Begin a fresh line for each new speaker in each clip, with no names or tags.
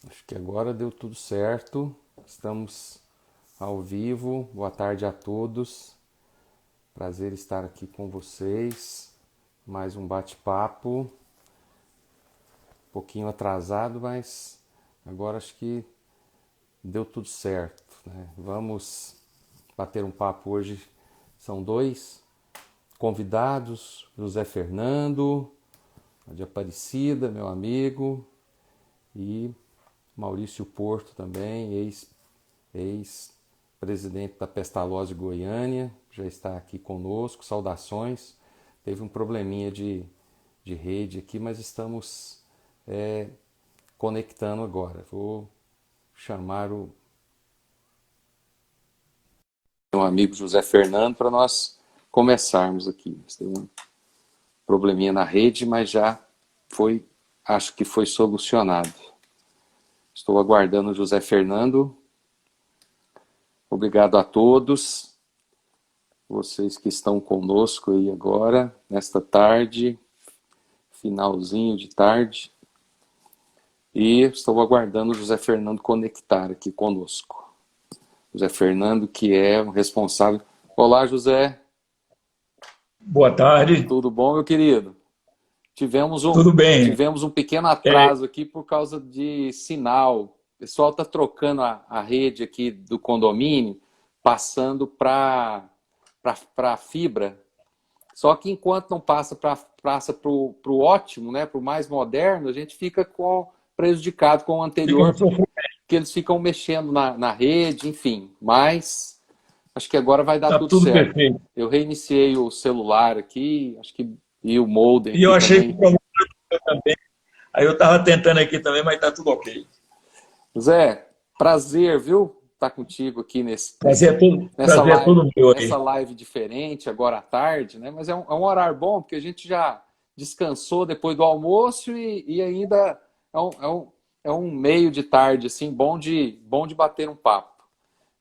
Acho que agora deu tudo certo. Estamos ao vivo. Boa tarde a todos. Prazer estar aqui com vocês. Mais um bate-papo. Um pouquinho atrasado, mas agora acho que deu tudo certo, né? Vamos bater um papo hoje. São dois convidados: José Fernando, de Aparecida, meu amigo, e Maurício Porto também, ex-presidente da Pestalozzi Goiânia, já está aqui conosco. Saudações. Teve um probleminha de rede aqui, mas estamos conectando agora. Vou chamar o meu amigo José Fernando para nós começarmos aqui. Tem um probleminha na rede, mas já foi, acho que foi solucionado. Estou aguardando o José Fernando. Obrigado a todos, vocês que estão conosco aí agora, nesta tarde, finalzinho de tarde. E estou aguardando o José Fernando conectar aqui conosco. José Fernando, que é o responsável. Olá, José.
Boa tarde.
Tudo bom, meu querido? Tivemos um,
Tudo bem?
tivemos um pequeno
É,
atraso aqui por causa de sinal. O pessoal está trocando a rede aqui do condomínio, passando para a fibra. Só que enquanto não passa para o ótimo, né, para o mais moderno, a gente fica prejudicado com o
fica no
anterior,
sofrimento.
que eles ficam mexendo na rede, enfim. Mas acho que agora vai dar
Tá
tudo
tudo
certo.
perfeito.
Eu reiniciei o celular aqui, acho que e o modem
E
aqui
eu achei que o
também.
problema era também. Aí eu estava tentando aqui também, mas tá tudo ok.
Zé, prazer, viu? Estar contigo aqui nessa
Prazer é
live,
todo meu
nessa
aí.
live diferente, agora à tarde, né? Mas é um horário bom, porque a gente já descansou depois do almoço e ainda é um, é um, é um meio de tarde, assim, bom de bater um papo.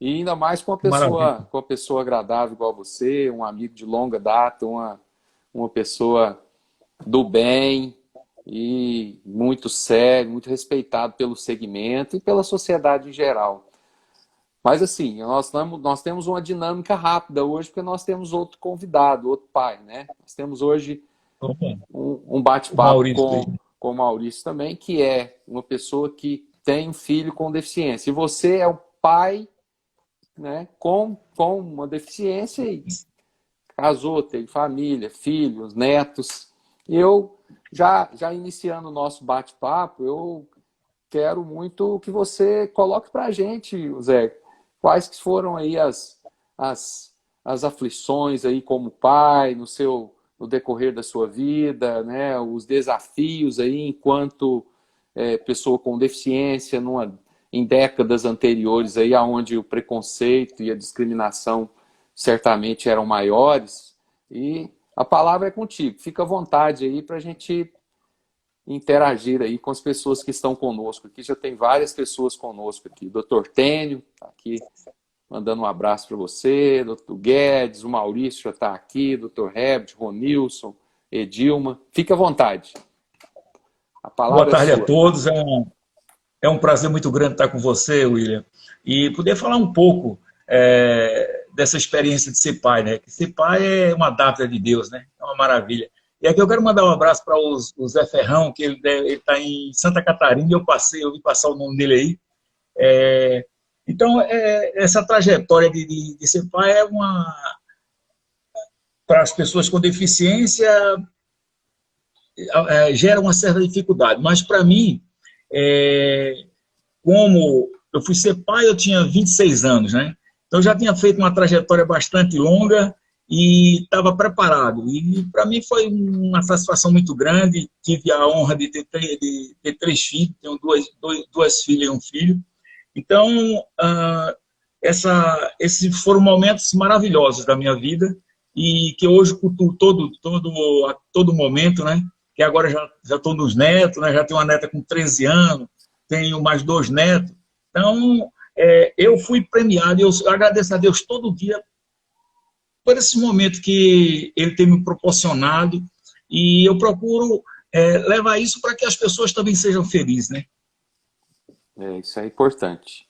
E ainda mais
Maravilha.
com uma pessoa agradável igual você, um amigo de longa data, uma pessoa do bem e muito sério, muito respeitado pelo segmento e pela sociedade em geral. Mas assim, nós temos uma dinâmica rápida hoje, porque nós temos outro convidado, outro pai, né? Nós temos hoje
Opa,
um
o
bate-papo
Maurício aí.
com o Maurício também, que é uma pessoa que tem um filho com deficiência. E você é o pai, né, com uma deficiência e casou, tem família, filhos, netos. Eu, já iniciando o nosso bate-papo, eu quero muito que você coloque para a gente, Zé, quais que foram aí as, as aflições aí como pai, no decorrer da sua vida, né, os desafios aí enquanto pessoa com deficiência em décadas anteriores aí aonde o preconceito e a discriminação certamente eram maiores. E a palavra é contigo. Fica à vontade aí para a gente interagir aí com as pessoas que estão conosco aqui. Já tem várias pessoas conosco aqui. Doutor Tênio está aqui mandando um abraço para você. Doutor Guedes, o Maurício já está aqui. Doutor Herbert, Ronilson, Edilma. Fique à vontade. A
Boa
palavra é
tarde a
sua.
todos. É um prazer muito grande estar com você, William. E poder falar um pouco dessa experiência de ser pai, né? Que ser pai é uma dádiva de Deus, né? É uma maravilha. E aqui eu quero mandar um abraço para o Zé Ferrão, que ele está em Santa Catarina, e eu vim passar o nome dele aí. Então, essa trajetória de ser pai para as pessoas com deficiência, gera uma certa dificuldade. Mas, para mim, é, como eu fui ser pai, eu tinha 26 anos, né? Então, eu já tinha feito uma trajetória bastante longa e estava preparado. E, para mim, foi uma satisfação muito grande. Tive a honra de ter três filhos, tenho duas filhas e um filho. Então, esses foram momentos maravilhosos da minha vida e que hoje cultuo a todo momento, né? Que agora já estou nos netos, né? Já tenho uma neta com 13 anos, tenho mais dois netos. Então, eu fui premiado e eu agradeço a Deus todo dia por esse momento que Ele tem me proporcionado e eu procuro levar isso para que as pessoas também sejam felizes, né?
Isso é importante.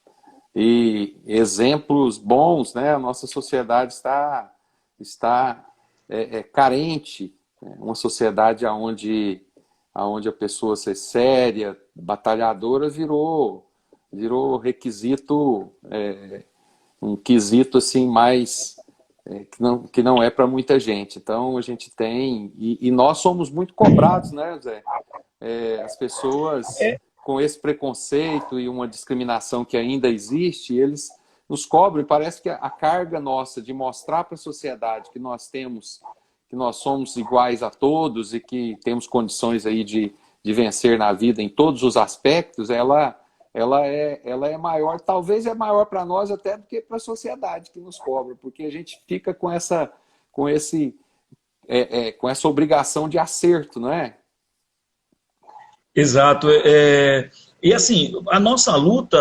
E exemplos bons, né? A nossa sociedade está carente, né? Uma sociedade onde a pessoa ser séria, batalhadora, virou requisito, um quesito assim mais que não é para muita gente. Então a gente tem, e nós somos muito cobrados, né, Zé? As pessoas com esse preconceito e uma discriminação que ainda existe, eles nos cobram, e parece que a carga nossa de mostrar para a sociedade que nós somos iguais a todos e que temos condições aí de vencer na vida em todos os aspectos, ela é maior, talvez é maior para nós até do que para a sociedade que nos cobra, porque a gente fica com essa obrigação de acerto, não é?
Exato. E assim, a nossa luta,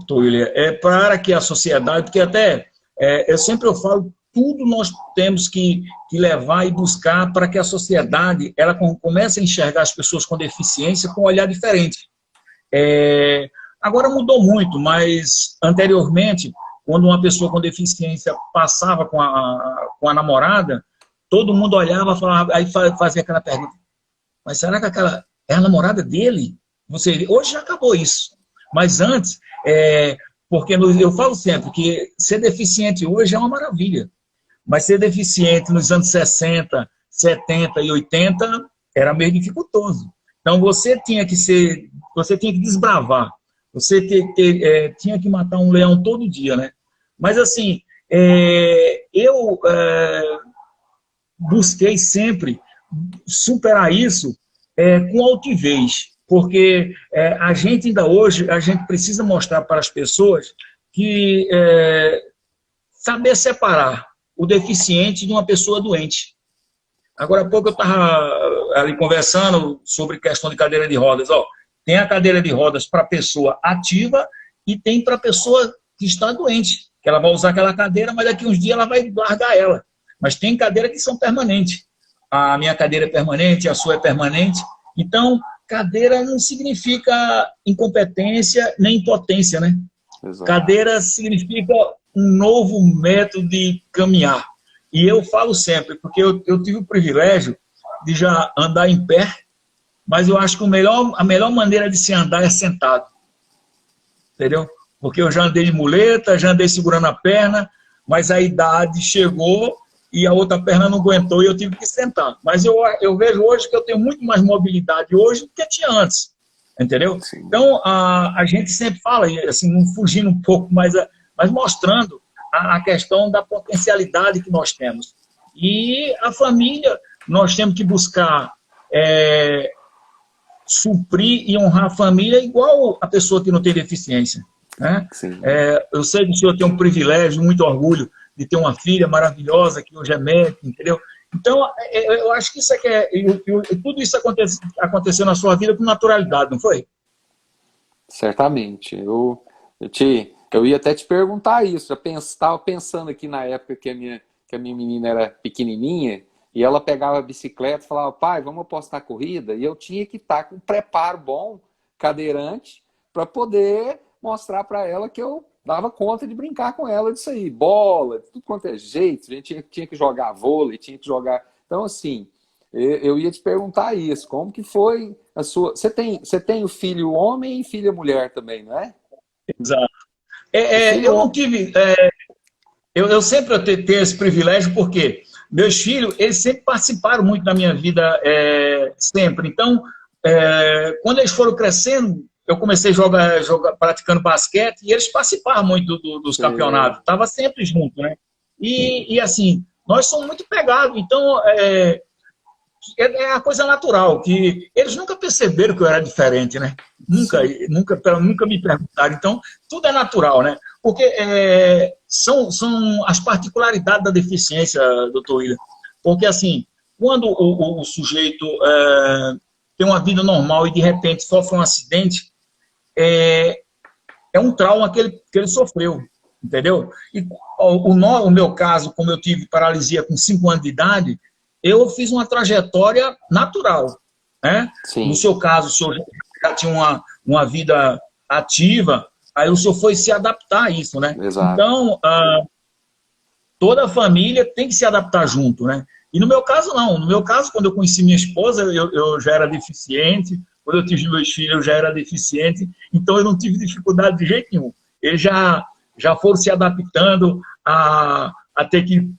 Toília, é para que a sociedade, porque até, eu falo, tudo nós temos que levar e buscar para que a sociedade ela comece a enxergar as pessoas com deficiência com um olhar diferente. Agora mudou muito, mas anteriormente, quando uma pessoa com deficiência passava com a namorada, todo mundo olhava, falava, aí fazia aquela pergunta, mas será que aquela é a namorada dele? Hoje já acabou isso. Mas antes, porque eu falo sempre que ser deficiente hoje é uma maravilha. Mas ser deficiente nos anos 60, 70 e 80 era meio dificultoso. Então você tinha que desbravar. Você tinha que matar um leão todo dia, né? Mas assim, eu busquei sempre superar isso com altivez, porque a gente ainda hoje, a gente precisa mostrar para as pessoas que saber separar o deficiente de uma pessoa doente. Agora há pouco eu estava ali conversando sobre questão de cadeira de rodas. Tem a cadeira de rodas para pessoa ativa e tem para pessoa que está doente, que ela vai usar aquela cadeira, mas daqui uns dias ela vai largar ela. Mas tem cadeira que são permanentes. A minha cadeira é permanente, a sua é permanente. Então, cadeira não significa incompetência nem impotência, né? Exato. Cadeira significa um novo método de caminhar. E eu falo sempre, porque eu tive o privilégio de já andar em pé, mas eu acho que a melhor maneira de se andar é sentado. Entendeu? Porque eu já andei de muleta, já andei segurando a perna, mas a idade chegou e a outra perna não aguentou e eu tive que sentar. Mas eu vejo hoje que eu tenho muito mais mobilidade hoje do que tinha antes. Entendeu? Sim. Então, a gente sempre fala, assim, fugindo um pouco, mas mostrando a questão da potencialidade que nós temos. E a família, nós temos que buscar suprir e honrar a família igual a pessoa que não tem deficiência. Né? Eu sei que o senhor tem um privilégio, muito orgulho de ter uma filha maravilhosa, que hoje é médica, entendeu? Então, eu acho que isso tudo isso aconteceu na sua vida com naturalidade, não foi?
Certamente. Eu ia até te perguntar isso. Eu estava pensando aqui na época que a minha menina era pequenininha e ela pegava a bicicleta e falava, pai, vamos apostar corrida? E eu tinha que estar com um preparo bom, cadeirante, para poder mostrar para ela que eu dava conta de brincar com ela disso aí. Bola, de tudo quanto é jeito. A gente tinha que jogar vôlei, tinha que jogar... Então, assim, eu ia te perguntar isso. Como que foi a sua... Você tem o filho homem e filha mulher também, não é?
Exato. Eu não tive... Eu sempre tenho esse privilégio porque meus filhos, eles sempre participaram muito da minha vida, sempre. Então, quando eles foram crescendo, eu comecei a jogar praticando basquete e eles participavam muito dos campeonatos. Estava sempre junto, né? E assim, nós somos muito pegados. Então, é a coisa natural, que eles nunca perceberam que eu era diferente, né? Nunca me perguntaram. Então, tudo é natural, né? Porque são as particularidades da deficiência, doutor William. Porque, assim, quando o sujeito tem uma vida normal e, de repente, sofre um acidente, é um trauma que ele sofreu, entendeu? E o meu caso, como eu tive paralisia com 5 anos de idade, eu fiz uma trajetória natural, né? Sim. No seu caso, o senhor já tinha uma vida ativa, aí o senhor foi se adaptar a isso, né?
Exato.
Então, toda a família tem que se adaptar junto, né? E no meu caso, não. No meu caso, quando eu conheci minha esposa, eu já era deficiente. Quando eu tive meus filhos, eu já era deficiente. Então, eu não tive dificuldade de jeito nenhum. Eles já foram se adaptando a ter que...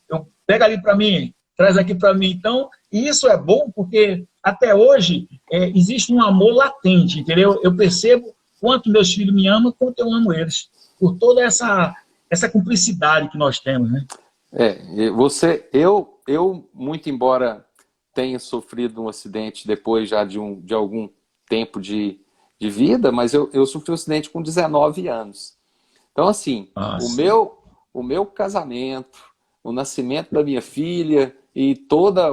Pega ali para mim, traz aqui para mim. Então, e isso é bom porque, até hoje, existe um amor latente, entendeu? Eu percebo quanto meus filhos me amam, quanto eu amo eles. Por toda essa cumplicidade que nós temos, né?
Eu, muito embora tenha sofrido um acidente depois já de algum tempo de vida, mas eu sofri um acidente com 19 anos. Então, assim, o meu casamento, o nascimento da minha filha e toda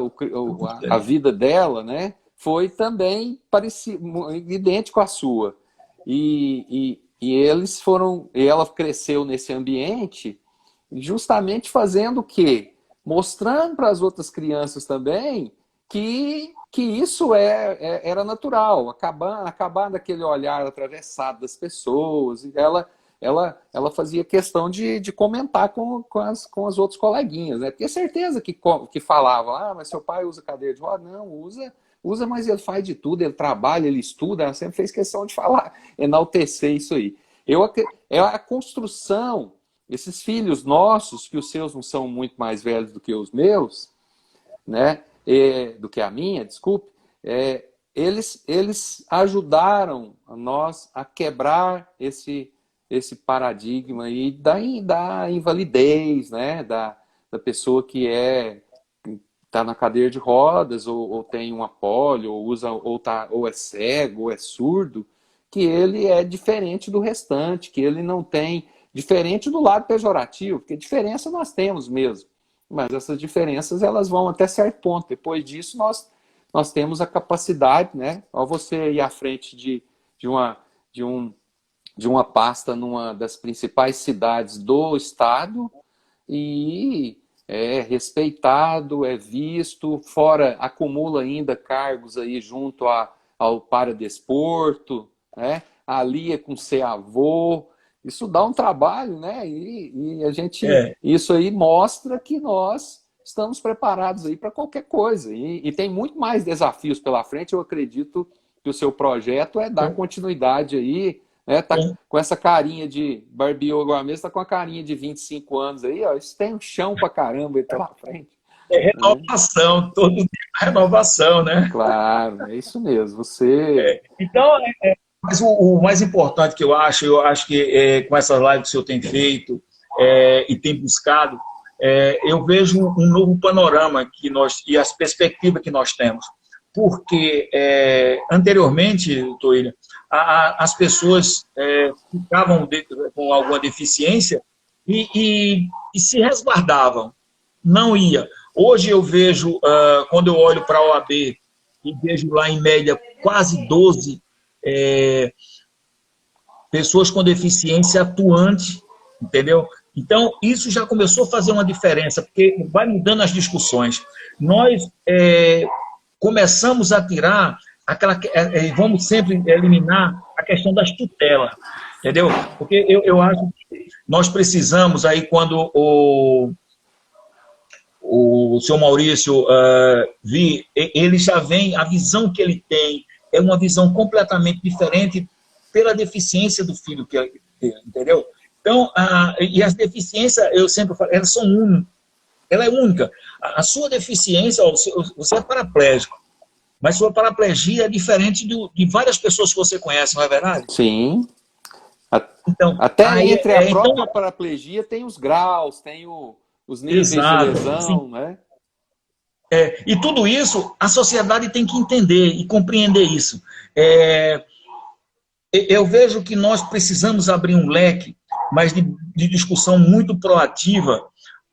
a vida dela, né, foi também parecido, idêntico à sua. E ela cresceu nesse ambiente justamente fazendo o quê? Mostrando para as outras crianças também que isso era natural, acabar daquele olhar atravessado das pessoas. E ela fazia questão de comentar com as outras coleguinhas, né? Tinha certeza que falava, mas seu pai usa cadeira de roda? Não, usa, mas ele faz de tudo, ele trabalha, ele estuda. Ela sempre fez questão de falar, enaltecer isso aí. É a construção. Esses filhos nossos, que os seus não são muito mais velhos do que os meus, né? Do que a minha, desculpe, eles ajudaram a a quebrar esse paradigma aí da invalidez, né? Da pessoa que está na cadeira de rodas, ou tem uma polio, ou é cego, ou é surdo, que ele é diferente do restante, que ele não tem... Diferente do lado pejorativo, porque diferença nós temos mesmo. Mas essas diferenças elas vão até certo ponto. Depois disso, nós temos a capacidade, né? Ao você ir à frente de uma pasta numa das principais cidades do estado e é respeitado, é visto, fora acumula ainda cargos aí junto ao paradesporto, né? Alia com ser avô. Isso dá um trabalho, né? E a gente, isso aí mostra que nós estamos preparados aí para qualquer coisa. E tem muito mais desafios pela frente. Eu acredito que o seu projeto é dar continuidade aí, né? Tá com essa carinha de barbeou igual a mesa, tá com a carinha de 25 anos aí, ó. Isso tem um chão pra caramba aí pela frente.
É renovação, todo dia é renovação, né?
Claro, é isso mesmo. Você...
Então, mas o mais importante que eu acho que com essas lives que o senhor tem feito e tem buscado, eu vejo um novo panorama e as perspectivas que nós temos. Porque anteriormente, doutor William, as pessoas ficavam com alguma deficiência e se resguardavam, não ia. Hoje eu vejo, quando eu olho para a OAB e vejo lá em média quase 12 pessoas com deficiência atuante, entendeu? Então, isso já começou a fazer uma diferença, porque vai mudando as discussões. Nós começamos a tirar vamos sempre eliminar a questão das tutelas, entendeu? Porque eu acho que nós precisamos, aí quando o senhor Maurício ele já vem, a visão que ele tem é uma visão completamente diferente pela deficiência do filho que ele tem, entendeu? Então, e as deficiências, eu sempre falo, elas são únicas. Ela é única. A sua deficiência, você é paraplégico, mas sua paraplegia é diferente de várias pessoas que você conhece, não é verdade?
Sim.
Então,
até entre a própria paraplegia tem os graus, tem os níveis de lesão, sim, né?
E tudo isso, a sociedade tem que entender e compreender isso. Eu vejo que nós precisamos abrir um leque, mas de discussão muito proativa,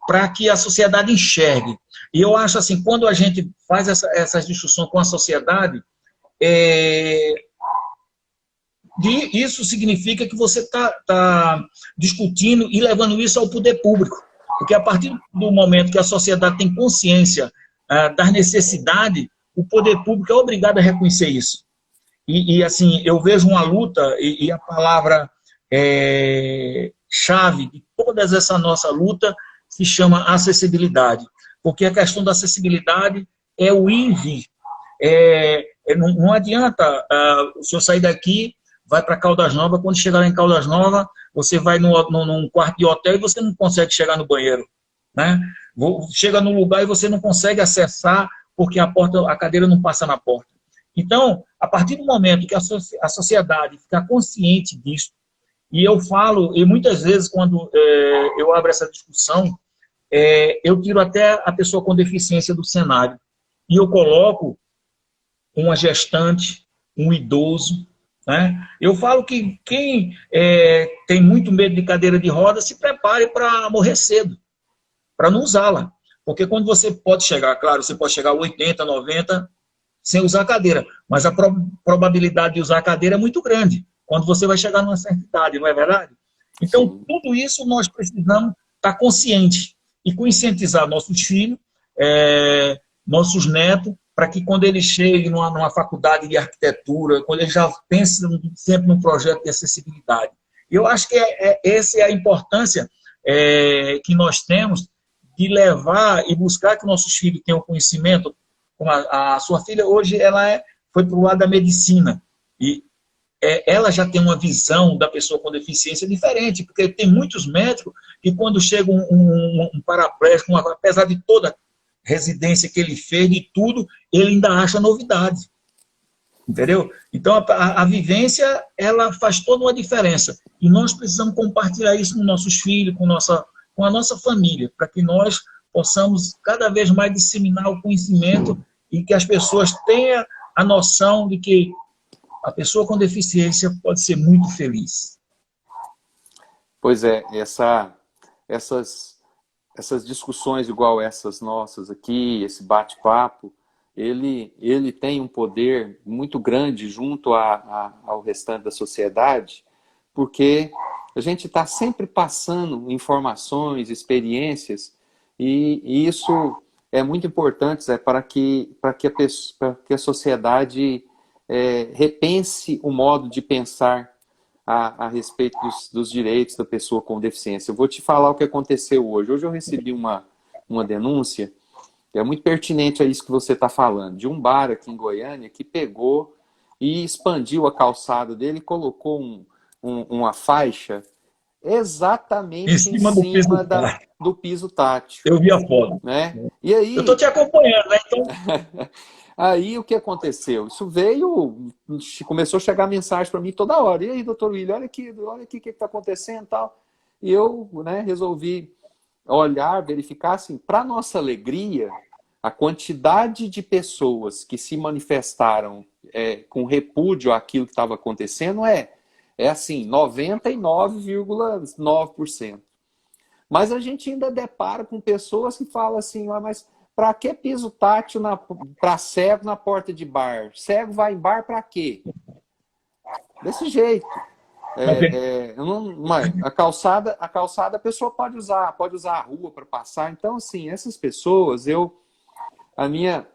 para que a sociedade enxergue. E eu acho assim, quando a gente faz essas discussões com a sociedade, isso significa que você está discutindo e levando isso ao poder público. Porque a partir do momento que a sociedade tem consciência das necessidades, o poder público é obrigado a reconhecer isso. assim, eu vejo uma luta, e a palavra chave de toda essa nossa luta se chama acessibilidade. Porque a questão da acessibilidade é o ir e vir. Não adianta o senhor sair daqui, vai para Caldas Novas, quando chegar lá em Caldas Novas, você vai num quarto de hotel e você não consegue chegar no banheiro. Né? Chega num lugar e você não consegue acessar porque a cadeira não passa na porta. Então, a partir do momento que a sociedade ficar consciente disso, e eu falo, e muitas vezes quando eu abro essa discussão, eu tiro até a pessoa com deficiência do cenário, e eu coloco uma gestante, um idoso, né? Eu falo que quem tem muito medo de cadeira de roda, se prepare para morrer cedo, para não usá-la. Porque quando você pode chegar, claro, você pode chegar a 80, 90 sem usar a cadeira, mas a probabilidade de usar a cadeira é muito grande quando você vai chegar numa certa idade, não é verdade? Então, sim, tudo isso nós precisamos estar conscientes e conscientizar nossos filhos, nossos netos, para que quando eles cheguem numa faculdade de arquitetura, quando eles já pensem sempre num projeto de acessibilidade. Eu acho que essa é a importância que nós temos de levar e buscar que nossos filhos tenham conhecimento. Como a sua filha hoje foi para o lado da medicina e ela já tem uma visão da pessoa com deficiência diferente, porque tem muitos médicos que quando chega um paraplégico, apesar de toda residência que ele fez, de tudo, ele ainda acha novidade. Entendeu? Então, a vivência, ela faz toda uma diferença. E nós precisamos compartilhar isso com nossos filhos, com a nossa família, para que nós possamos cada vez mais disseminar o conhecimento e que as pessoas tenham a noção de que a pessoa com deficiência pode ser muito feliz.
Pois é, essas discussões igual essas nossas aqui, esse bate-papo, ele tem um poder muito grande junto ao restante da sociedade, porque a gente está sempre passando informações, experiências, e isso é muito importante, Zé, para que a sociedade repense o modo de pensar a respeito dos direitos da pessoa com deficiência. Eu vou te falar o que aconteceu hoje. Hoje eu recebi uma denúncia, que é muito pertinente a isso que você está falando, de um bar aqui em Goiânia que pegou e expandiu a calçada dele e colocou uma faixa exatamente em cima do piso tátil.
Eu vi a foto.
Né? E aí,
eu estou te acompanhando, né? Então...
Aí o que aconteceu? Isso começou a chegar mensagem para mim toda hora. E aí, doutor William, olha aqui o que está acontecendo e tal. E eu resolvi olhar, verificar, assim, para nossa alegria, a quantidade de pessoas que se manifestaram com repúdio àquilo que estava acontecendo é assim, 99,9%. Mas a gente ainda depara com pessoas que falam assim, mas para que piso tátil para cego na porta de bar? Cego vai em bar para quê? Desse jeito. A calçada a pessoa pode usar a rua para passar. Então, assim, essas pessoas, a minha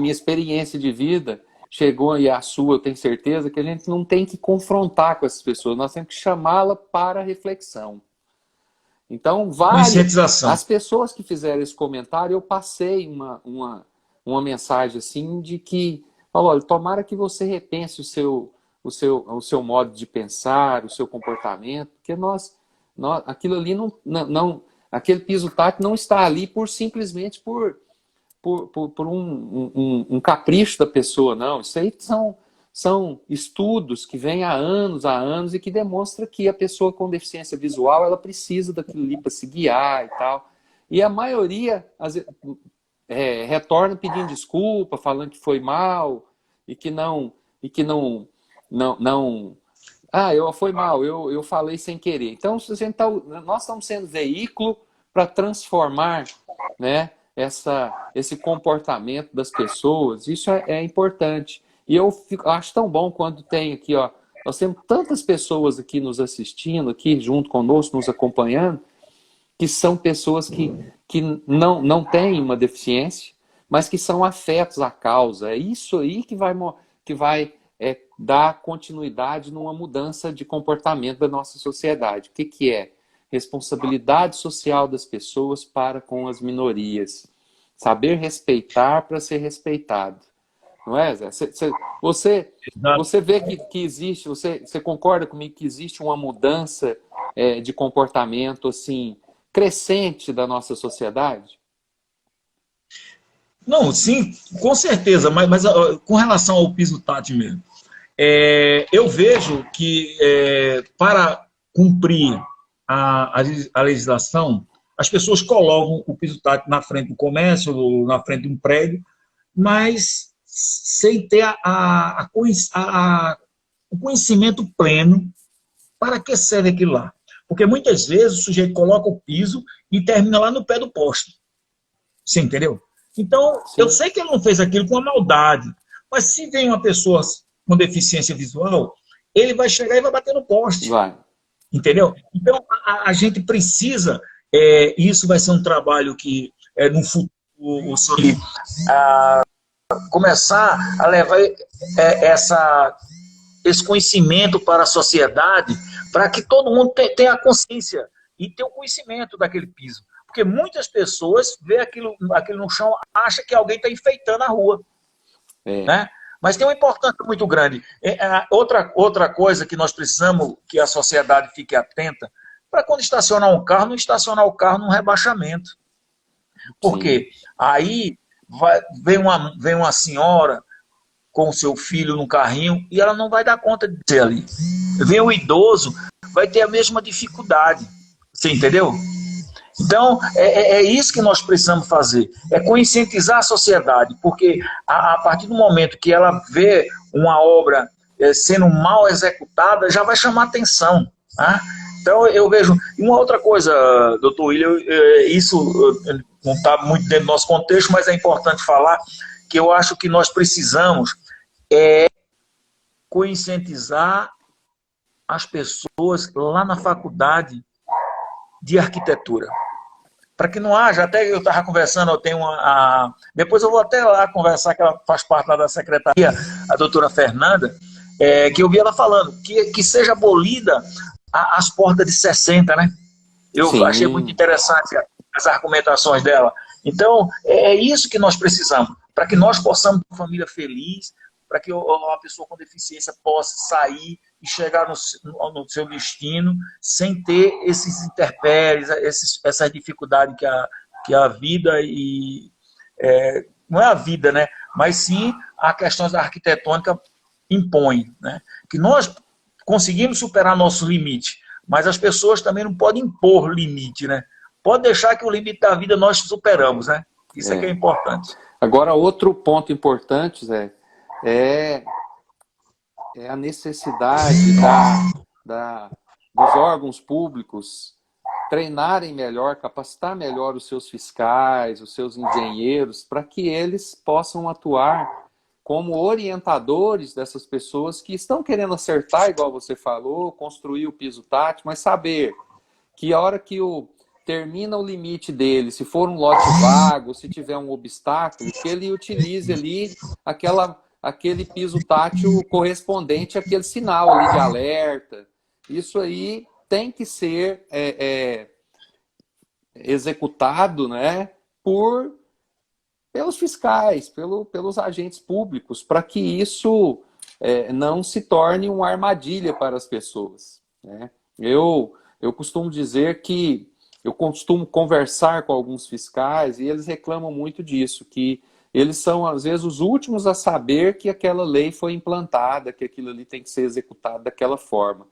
experiência de vida chegou, e a sua, eu tenho certeza, que a gente não tem que confrontar com essas pessoas, nós temos que chamá-la para a reflexão. Então, as pessoas que fizeram esse comentário, eu passei uma mensagem assim de que, olha, tomara que você repense o seu modo de pensar, o seu comportamento, porque aquilo ali aquele piso tátil não está ali simplesmente por um capricho da pessoa, não. Isso aí são estudos que vêm há anos e que demonstram que a pessoa com deficiência visual ela precisa daquilo ali para se guiar e tal. E a maioria retorna pedindo desculpa, falando que foi mal e que não foi mal, eu falei sem querer. Então, nós estamos sendo veículo para transformar, né, esse comportamento das pessoas. Isso é importante. E eu acho tão bom quando tem aqui, nós temos tantas pessoas aqui nos assistindo, aqui junto conosco, nos acompanhando, que são pessoas que não têm uma deficiência, mas que são afetos à causa. É isso aí que vai é dar continuidade numa mudança de comportamento da nossa sociedade. O que que é? Responsabilidade social das pessoas para com as minorias. Saber respeitar para ser respeitado. Não é, Zé? Você vê que existe, você concorda comigo que existe uma mudança de comportamento assim, crescente da nossa sociedade?
Não, sim, com certeza, mas com relação ao piso tátil mesmo, eu vejo que para cumprir a legislação, as pessoas colocam o piso tátil na frente do comércio, na frente de um prédio, mas sem ter o conhecimento pleno para que serve aquilo lá. Porque muitas vezes o sujeito coloca o piso e termina lá no pé do poste. Você entendeu? Então,
Sim.
eu sei que ele não fez aquilo com a maldade, mas se vem uma pessoa com deficiência visual, ele vai chegar e vai bater no poste.
Vai.
Entendeu? Então, a gente precisa, isso vai ser um trabalho que, no futuro, o senhor começar a levar esse conhecimento para a sociedade, para que todo mundo tenha a consciência e tenha o conhecimento daquele piso. Porque muitas pessoas vê aquilo no chão, acham que alguém está enfeitando a rua. Né? Mas tem uma importância muito grande. Outra coisa que nós precisamos que a sociedade fique atenta, para quando estacionar um carro, não estacionar o carro num rebaixamento. Porque aí vem uma senhora com o seu filho no carrinho e ela não vai dar conta de ser ali. Vem o idoso, vai ter a mesma dificuldade. Você entendeu? Então, é isso que nós precisamos fazer, é conscientizar a sociedade, porque a partir do momento que ela vê uma obra sendo mal executada, já vai chamar atenção. Tá? Então, eu vejo... Uma outra coisa, doutor William, isso não está muito dentro do nosso contexto, mas é importante falar que eu acho que nós precisamos conscientizar as pessoas lá na faculdade de arquitetura. Para que não haja, até eu estava conversando, eu tenho depois eu vou até lá conversar, que ela faz parte lá da secretaria, a doutora Fernanda, que eu vi ela falando, que seja abolida as portas de 60, né? Eu
Sim.
Achei muito interessante as argumentações dela. Então, é isso que nós precisamos, para que nós possamos ter uma família feliz, para que uma pessoa com deficiência possa sair e chegar no seu destino sem ter esses intempéries, essas dificuldades que a vida não é a vida, né? Mas sim a questão da arquitetônica impõe, né? Que nós conseguimos superar nosso limite, mas as pessoas também não podem impor limite, né? Pode deixar que o limite da vida nós superamos, né? Isso é que é importante.
Agora, outro ponto importante, Zé, é a necessidade dos órgãos públicos treinarem melhor, capacitar melhor os seus fiscais, os seus engenheiros, para que eles possam atuar como orientadores dessas pessoas que estão querendo acertar, igual você falou, construir o piso tátil, mas saber que a hora que termina o limite dele, se for um lote vago, se tiver um obstáculo, que ele utilize ali aquele piso tátil correspondente àquele sinal ali de alerta. Isso aí tem que ser executado, né, pelos fiscais, pelos agentes públicos, para que isso não se torne uma armadilha para as pessoas. Né? Eu costumo dizer que eu costumo conversar com alguns fiscais e eles reclamam muito disso, que eles são, às vezes, os últimos a saber que aquela lei foi implantada, que aquilo ali tem que ser executado daquela forma.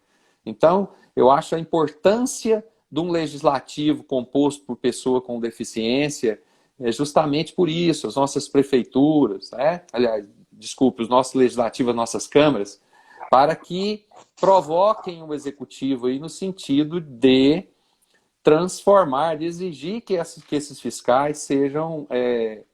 Então, eu acho a importância de um legislativo composto por pessoa com deficiência justamente por isso, as nossas prefeituras, aliás, desculpe, os nossos legislativos, as nossas câmaras, para que provoquem o executivo aí no sentido de transformar, de exigir que esses fiscais sejam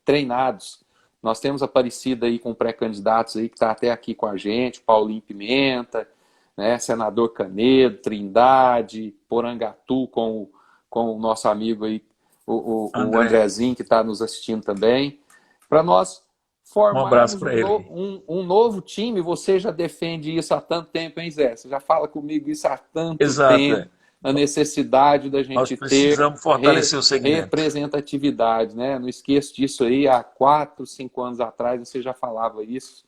treinados. Nós temos Aparecida aí com pré-candidatos aí que está até aqui com a gente, Paulinho Pimenta, né, senador Canedo, Trindade, Porangatu com o nosso amigo aí, o Andrezinho, que está nos assistindo também, para nós
Um abraço
formarmos
para ele.
um novo time. Você já defende isso há tanto tempo, hein, Zé? Você já fala comigo isso há tanto
Exato.
tempo, a necessidade da
Nós
gente ter
precisamos fortalecer o segmento.
representatividade, né? Não esqueço disso aí, há 4, 5 anos atrás você já falava isso,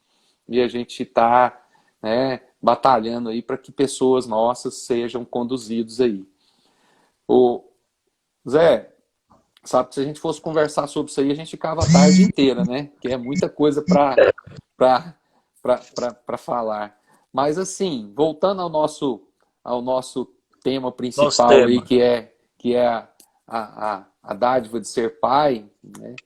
e a gente está, né, batalhando aí para que pessoas nossas sejam conduzidos aí. O Zé, sabe que se a gente fosse conversar sobre isso aí, a gente ficava a tarde inteira, né? Que é muita coisa para falar. Mas assim, voltando ao nosso tema
Nosso
principal aí,
tema.
que é a dádiva de ser pai, né?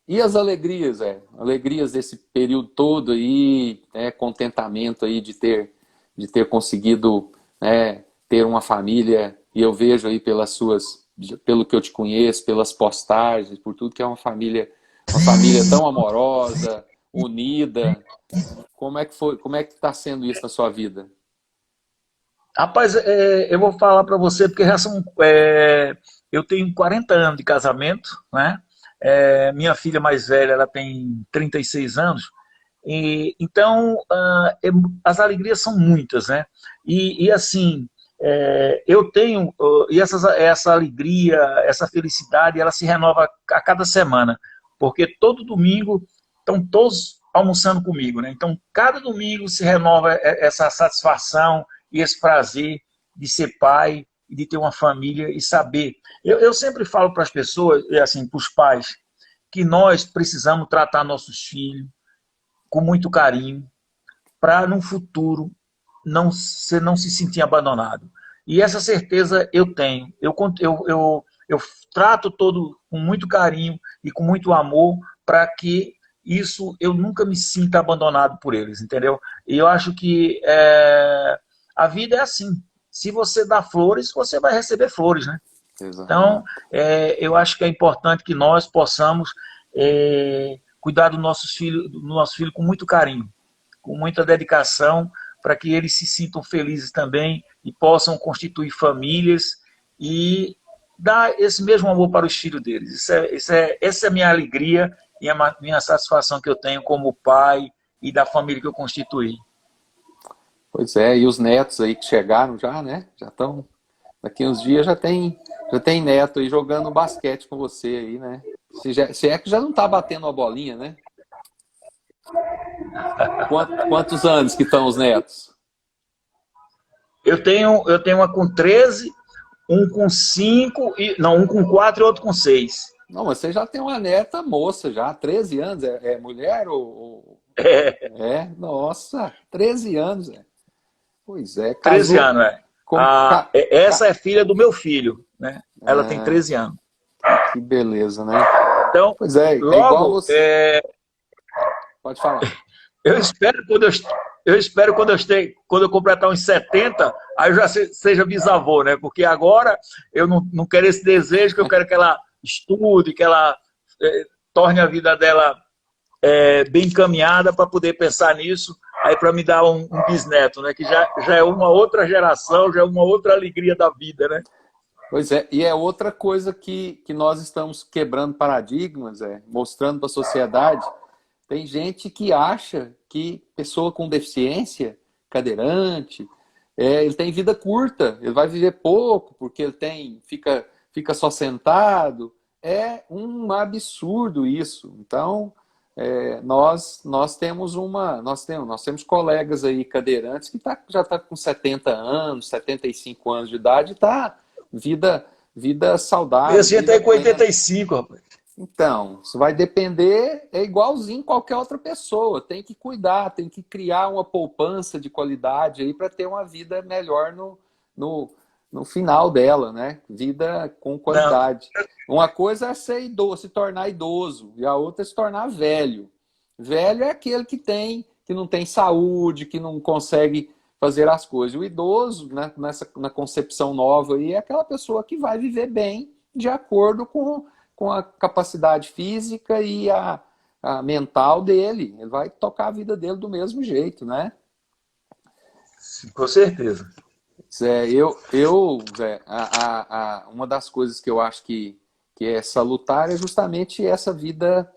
E as alegrias, alegrias desse período todo aí, né? Contentamento aí de ter conseguido, né, ter uma família, e eu vejo aí pelo que eu te conheço, pelas postagens, por tudo que é uma família tão amorosa, unida. Como é que foi, como é que está sendo isso na sua vida?
Rapaz, eu vou falar para você, porque eu tenho 40 anos de casamento, né? Minha filha mais velha, ela tem 36 anos, então as alegrias são muitas, né? E assim, eu tenho, e essa alegria, essa felicidade, ela se renova a cada semana, porque todo domingo estão todos almoçando comigo, né? Então, cada domingo se renova essa satisfação e esse prazer de ser pai, de ter uma família e saber. Eu sempre falo para as pessoas, assim, para os pais, que nós precisamos tratar nossos filhos com muito carinho, para no futuro você não se sentir abandonado. E essa certeza eu tenho. Eu trato todo com muito carinho e com muito amor para que isso eu nunca me sinta abandonado por eles, entendeu? E eu acho que a vida é assim. Se você dá flores, você vai receber flores, né? Então,
Exato.
eu acho que é importante que nós possamos cuidar do nosso filho com muito carinho, com muita dedicação, para que eles se sintam felizes também e possam constituir famílias e dar esse mesmo amor para os filhos deles. Essa é a minha alegria e a minha satisfação que eu tenho como pai e da família que eu constituí.
Pois é, e os netos aí que chegaram já, né? Já estão. Daqui uns dias já tem neto aí jogando basquete com você aí, né? Se é que já não tá batendo a bolinha, né? Quantos anos que estão os netos?
Eu tenho uma com 13, um com 5, não, um com 4 e outro com 6.
Não, mas você já tem uma neta moça já, 13 anos, é mulher Nossa, 13 anos, é. Pois é,
13
casou
anos, é.
com...
Essa é filha do meu filho, né? Ela tem 13 anos.
Que beleza, né?
Então,
Pois é igual
logo,
você... Pode falar.
eu espero quando eu completar uns 70, aí eu já seja bisavô, né? Porque agora eu não quero esse desejo, que eu quero que ela estude, que ela torne a vida dela bem encaminhada para poder pensar nisso, aí para me dar um bisneto, né? Que já é uma outra geração, já é uma outra alegria da vida, né?
Pois é, e é outra coisa que nós estamos quebrando paradigmas, mostrando para a sociedade. Tem gente que acha que pessoa com deficiência, cadeirante, ele tem vida curta, ele vai viver pouco, porque fica só sentado. É um absurdo isso. Então, nós temos colegas aí cadeirantes que já está com 70 anos, 75 anos de idade, está vida saudável,
Esse já
vida
está com
plena.
85, rapaz.
Então, isso vai depender, é igualzinho qualquer outra pessoa. Tem que cuidar, tem que criar uma poupança de qualidade aí para ter uma vida melhor no final dela, né? Vida com
Não,
qualidade. Uma coisa é ser idoso, se tornar idoso, e a outra é se tornar velho. Velho é aquele que não tem saúde, que não consegue fazer as coisas. O idoso, né, na concepção nova aí, é aquela pessoa que vai viver bem de acordo com a capacidade física e a mental dele. Ele vai tocar a vida dele do mesmo jeito, né?
com certeza.
Zé, Zé, uma das coisas que eu acho que é salutar é justamente essa vida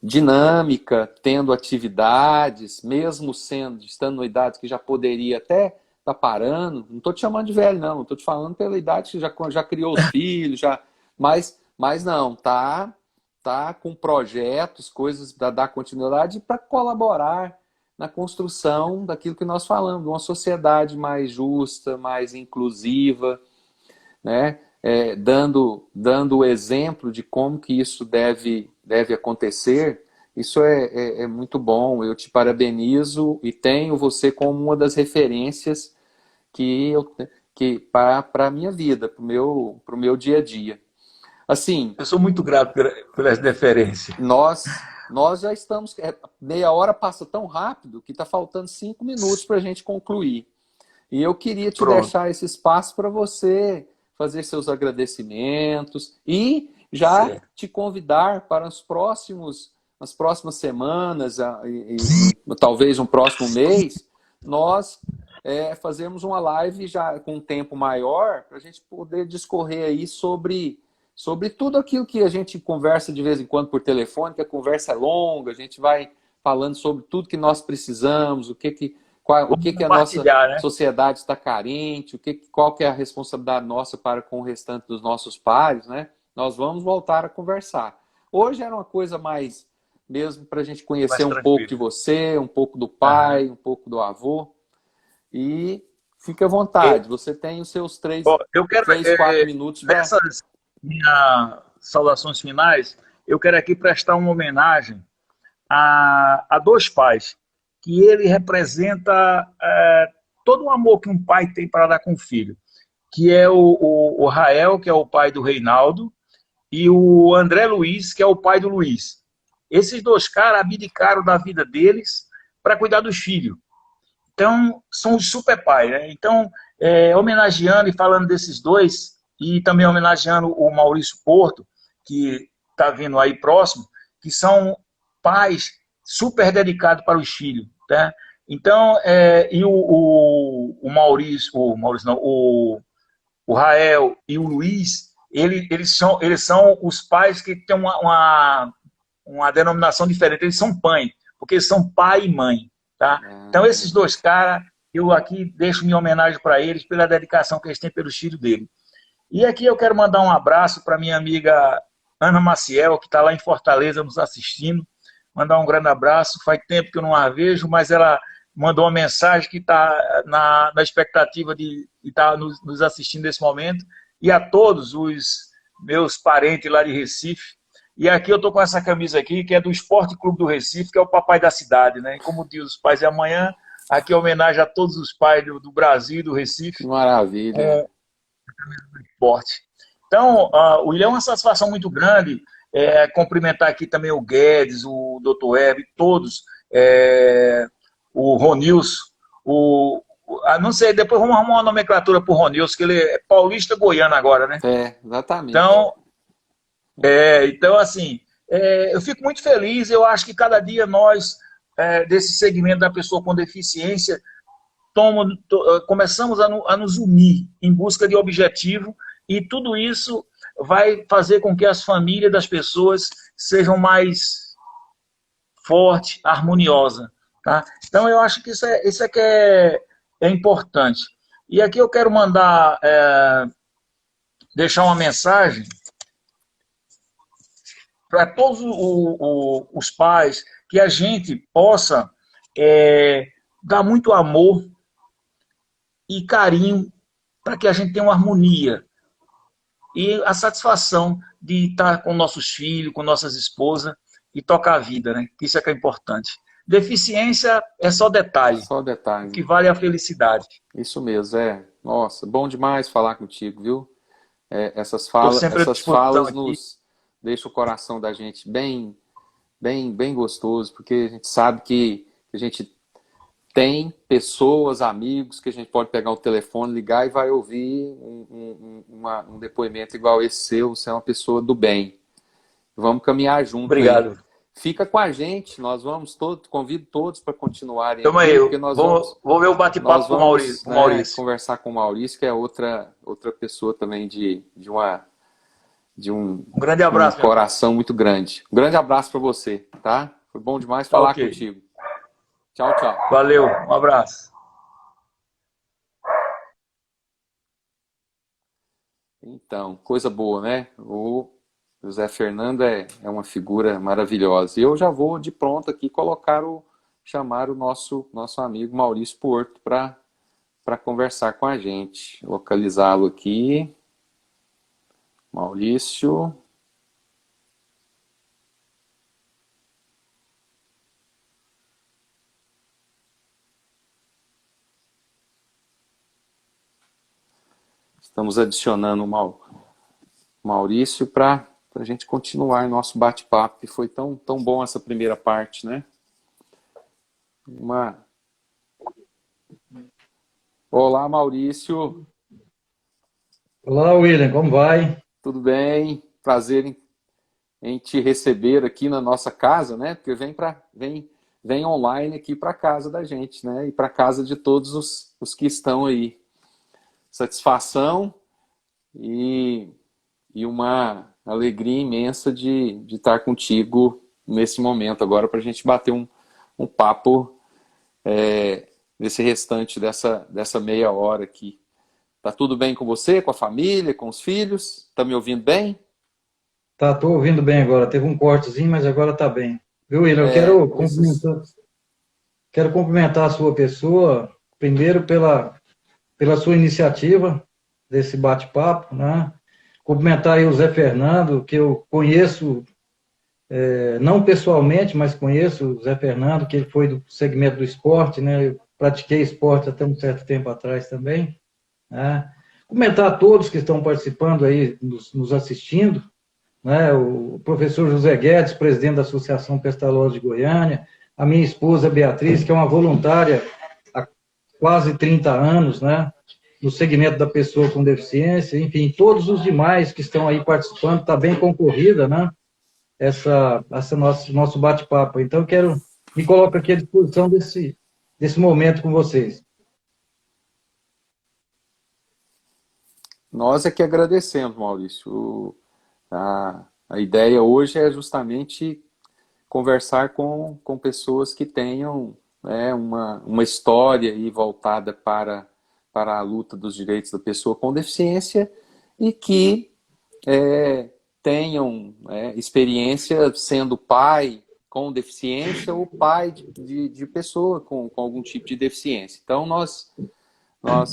dinâmica, tendo atividades, mesmo estando na idade que já poderia até estar parando. Não estou te chamando de velho, não. Estou te falando pela idade que já criou os filhos, mas não, tá com projetos, coisas para dar continuidade para colaborar na construção daquilo que nós falamos, de uma sociedade mais justa, mais inclusiva, né? Dando o exemplo de como que isso deve acontecer. Isso é muito bom. Eu te parabenizo e tenho você como uma das referências que para a minha vida, para o meu dia a dia. Assim,
Eu sou muito grato pela deferência.
nós já estamos. Meia hora passa tão rápido que está faltando 5 minutos para a gente concluir. E eu queria te
Pronto.
deixar esse espaço para você fazer seus agradecimentos e já
Certo.
te convidar para as próximas semanas, talvez um próximo mês, nós fazemos uma live já com um tempo maior para a gente poder discorrer aí sobre tudo aquilo que a gente conversa de vez em quando por telefone, que a conversa é longa, a gente vai falando sobre tudo que nós precisamos, o que a nossa
Né?
sociedade está carente, qual que é a responsabilidade nossa para com o restante dos nossos pares, né? Nós vamos voltar a conversar. Hoje era uma coisa mais mesmo para a gente conhecer um pouco de você, um pouco do pai, um pouco do avô. E fique à vontade, você tem os seus 3, 4 minutos para...
Nessas minhas saudações finais, eu quero aqui prestar uma homenagem a 2 pais, que ele representa todo o amor que um pai tem para dar com o filho, que é o Rael, que é o pai do Reinaldo, e o André Luiz, que é o pai do Luiz. Esses 2 caras abdicaram da vida deles para cuidar dos filhos. Então, são os super pais, né? Então, homenageando e falando desses 2, e também homenageando o Maurício Porto, que está vindo aí próximo, que são pais super dedicados para os filhos, tá? Então, e o Maurício não, o Rael e o Luiz, eles são os pais que têm uma denominação diferente, eles são pai, porque eles são pai e mãe, tá? Então, esses 2 caras, eu aqui deixo minha homenagem para eles pela dedicação que eles têm pelos filhos dele. E aqui eu quero mandar um abraço para minha amiga Ana Maciel, que está lá em Fortaleza nos assistindo. Mandar um grande abraço. Faz tempo que eu não a vejo, mas ela mandou uma mensagem que está na expectativa de estar nos assistindo nesse momento. E a todos os meus parentes lá de Recife. E aqui eu estou com essa camisa aqui, que é do Esporte Clube do Recife, que é o papai da cidade, né? E como diz os pais de amanhã, aqui é homenagem a todos os pais do Brasil e do Recife.
Que maravilha.
Esporte. Então, William, é uma satisfação muito grande cumprimentar aqui também o Guedes, o Dr. Herb, todos, o Ronilson, não sei, depois vamos arrumar uma nomenclatura para o Ronilson, que ele é paulista goiano agora, né?
Exatamente.
Então assim, eu fico muito feliz, eu acho que cada dia nós, desse segmento da pessoa com deficiência, começamos a nos unir em busca de objetivo, e tudo isso vai fazer com que as famílias das pessoas sejam mais fortes, harmoniosas. Tá? Então, eu acho que isso é que é importante. E aqui eu quero mandar, deixar uma mensagem para todos os pais, que a gente possa dar muito amor e carinho para que a gente tenha uma harmonia e a satisfação de estar com nossos filhos, com nossas esposas e tocar a vida, né? Isso é que é importante. Deficiência é só detalhe.
Só detalhe.
O que vale é a felicidade.
Isso mesmo, Nossa, bom demais falar contigo, viu? Essas falas nos deixam o coração da gente bem, bem, bem gostoso, porque a gente sabe que a gente tem pessoas, amigos, que a gente pode pegar o telefone, ligar e vai ouvir um depoimento igual esse seu. Você é uma pessoa do bem. Vamos caminhar junto.
Obrigado.
Aí. Fica com a gente, nós vamos convido todos para continuarem.
Tamo aí, vou ver o bate-papo com o Maurício.
Conversar com o Maurício, que é outra pessoa também de
Um grande abraço.
Coração muito grande. Um grande abraço para você, tá? Foi bom demais falar contigo. Tchau, tchau.
Valeu, um abraço.
Então, coisa boa, né? O José Fernando é uma figura maravilhosa. E eu já vou de pronto aqui chamar o nosso amigo Maurício Porto para conversar com a gente. Localizá-lo aqui. Maurício. Estamos adicionando o Maurício para a gente continuar nosso bate-papo, que foi tão bom essa primeira parte, né? Olá, Maurício.
Olá, William, como vai?
Tudo bem? Prazer em te receber aqui na nossa casa, né? Porque vem online aqui para casa da gente, né? E para casa de todos os que estão aí. Satisfação e uma alegria imensa de estar contigo nesse momento agora para a gente bater um papo nesse restante dessa meia hora aqui. Tá tudo bem com você, com a família, com os filhos? Tá me ouvindo bem?
Tá, tô ouvindo bem agora. Teve um cortezinho, mas agora tá bem. Viu, William? Eu quero cumprimentar a sua pessoa, primeiro pela sua iniciativa desse bate-papo, né? Cumprimentar aí o Zé Fernando, que eu conheço, não pessoalmente, mas conheço o Zé Fernando, que ele foi do segmento do esporte, né? Eu pratiquei esporte até um certo tempo atrás também, né? Cumprimentar a todos que estão participando aí, nos assistindo, né? O professor José Guedes, presidente da Associação Pestalozzi de Goiânia, a minha esposa Beatriz, que é uma voluntária há quase 30 anos, né? No segmento da pessoa com deficiência, enfim, todos os demais que estão aí participando, está bem concorrida, né? Essa nosso bate-papo. Então, eu me coloco aqui à disposição desse momento com vocês.
Nós é que agradecemos, Maurício. A ideia hoje é justamente conversar com pessoas que tenham, né, uma história aí voltada para a luta dos direitos da pessoa com deficiência e que tenham experiência sendo pai com deficiência ou pai de pessoa com algum tipo de deficiência. Então,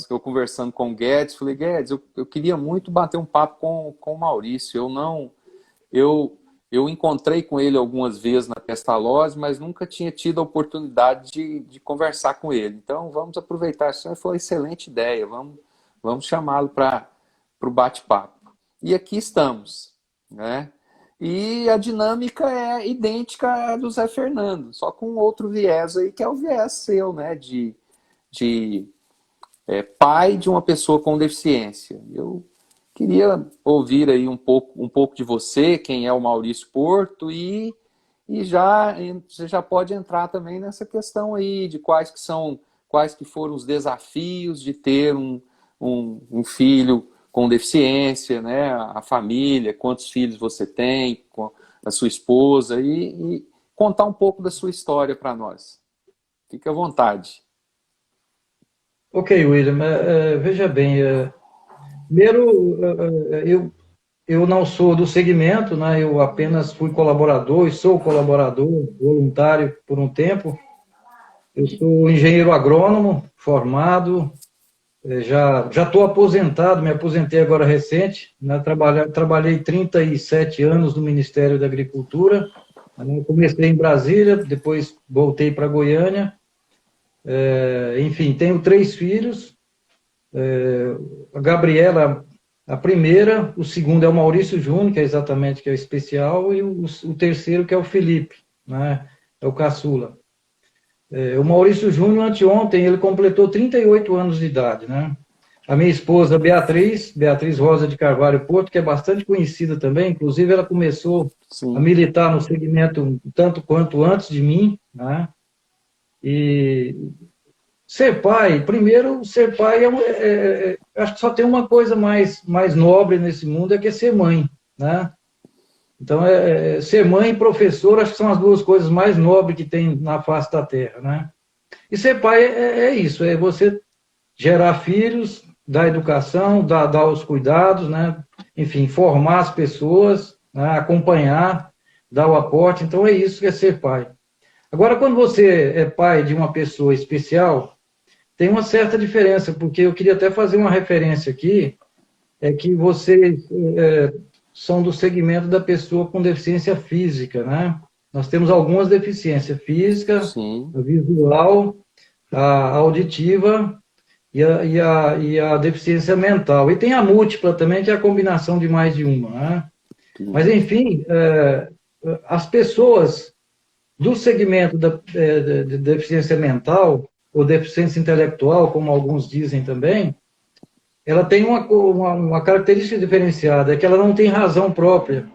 eu conversando com o Guedes, falei, Guedes, eu queria muito bater um papo com o Maurício. Eu encontrei com ele algumas vezes na Pestalozzi, mas nunca tinha tido a oportunidade de conversar com ele. Então, vamos aproveitar isso. Foi uma excelente ideia. Vamos chamá-lo para o bate-papo. E aqui estamos, né? E a dinâmica é idêntica à do Zé Fernando, só com outro viés aí, que é o viés seu, né? De pai de uma pessoa com deficiência. Eu queria ouvir aí um pouco de você, quem é o Maurício Porto, e você já pode entrar também nessa questão aí de quais que foram os desafios de ter um filho com deficiência, né? A família, quantos filhos você tem, com a sua esposa, e contar um pouco da sua história para nós. Fique à vontade.
Ok, William, veja bem, primeiro, eu não sou do segmento, né? Eu apenas fui colaborador e sou colaborador voluntário por um tempo. Eu sou engenheiro agrônomo, formado, já estou aposentado, me aposentei agora recente, né? Trabalhei 37 anos no Ministério da Agricultura, né? Comecei em Brasília, depois voltei para Goiânia, enfim, tenho 3 filhos, a Gabriela, a primeira, o segundo é o Maurício Júnior, que é o especial, e o terceiro que é o Felipe, né? É o caçula. O Maurício Júnior, anteontem, ele completou 38 anos de idade, né? A minha esposa Beatriz Rosa de Carvalho Porto, que é bastante conhecida também, inclusive ela começou a militar no segmento tanto quanto antes de mim, né? E ser pai, primeiro, ser pai, acho que só tem uma coisa mais nobre nesse mundo, que é ser mãe, né? Então, ser mãe e professor, acho que são as duas coisas mais nobres que tem na face da Terra, né? E ser pai é isso, é você gerar filhos, dar educação, dar os cuidados, né? Enfim, formar as pessoas, né? Acompanhar, dar o aporte. Então, é isso que é ser pai. Agora, quando você é pai de uma pessoa especial, tem uma certa diferença, porque eu queria até fazer uma referência aqui, é que vocês são do segmento da pessoa com deficiência física, né? Nós temos algumas deficiências física,
Sim.
a visual, a auditiva e a deficiência mental. E tem a múltipla também, que é a combinação de mais de uma, né? Mas, enfim, as pessoas do segmento de deficiência mental, ou deficiência intelectual, como alguns dizem também, ela tem uma característica diferenciada, é que ela não tem razão própria,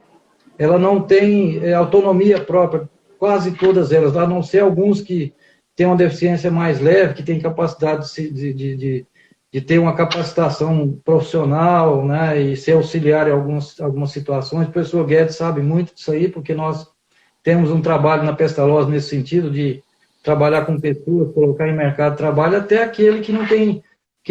ela não tem autonomia própria, quase todas elas, a não ser alguns que têm uma deficiência mais leve, que têm capacidade de ter uma capacitação profissional, né, e ser auxiliar em algumas situações. O professor Guedes sabe muito disso aí, porque nós temos um trabalho na Pestalozzi nesse sentido de trabalhar com pessoas, colocar em mercado de trabalho, até aquele que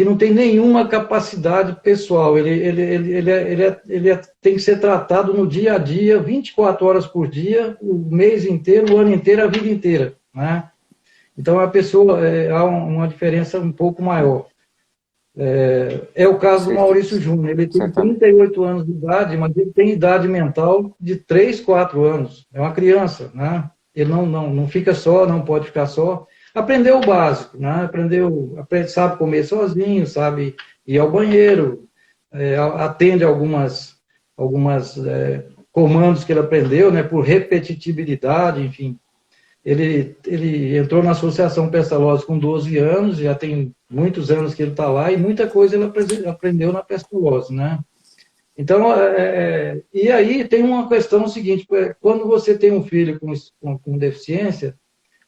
não tem nenhuma capacidade pessoal. Ele tem que ser tratado no dia a dia, 24 horas por dia, o mês inteiro, o ano inteiro, a vida inteira, né? Então, a pessoa, há uma diferença um pouco maior. É o caso do Maurício Júnior. Ele tem 38 anos de idade, mas ele tem idade mental de 3, 4 anos. É uma criança, né? Ele não fica só, não pode ficar só. Aprendeu o básico, né? Sabe comer sozinho, sabe ir ao banheiro, atende algumas comandos que ele aprendeu, né? Por repetitividade, enfim. Ele entrou na Associação Pestalozzi com 12 anos, já tem muitos anos que ele está lá, e muita coisa ele aprendeu na Pestalozzi, né? Então, e aí tem uma questão seguinte, quando você tem um filho com deficiência,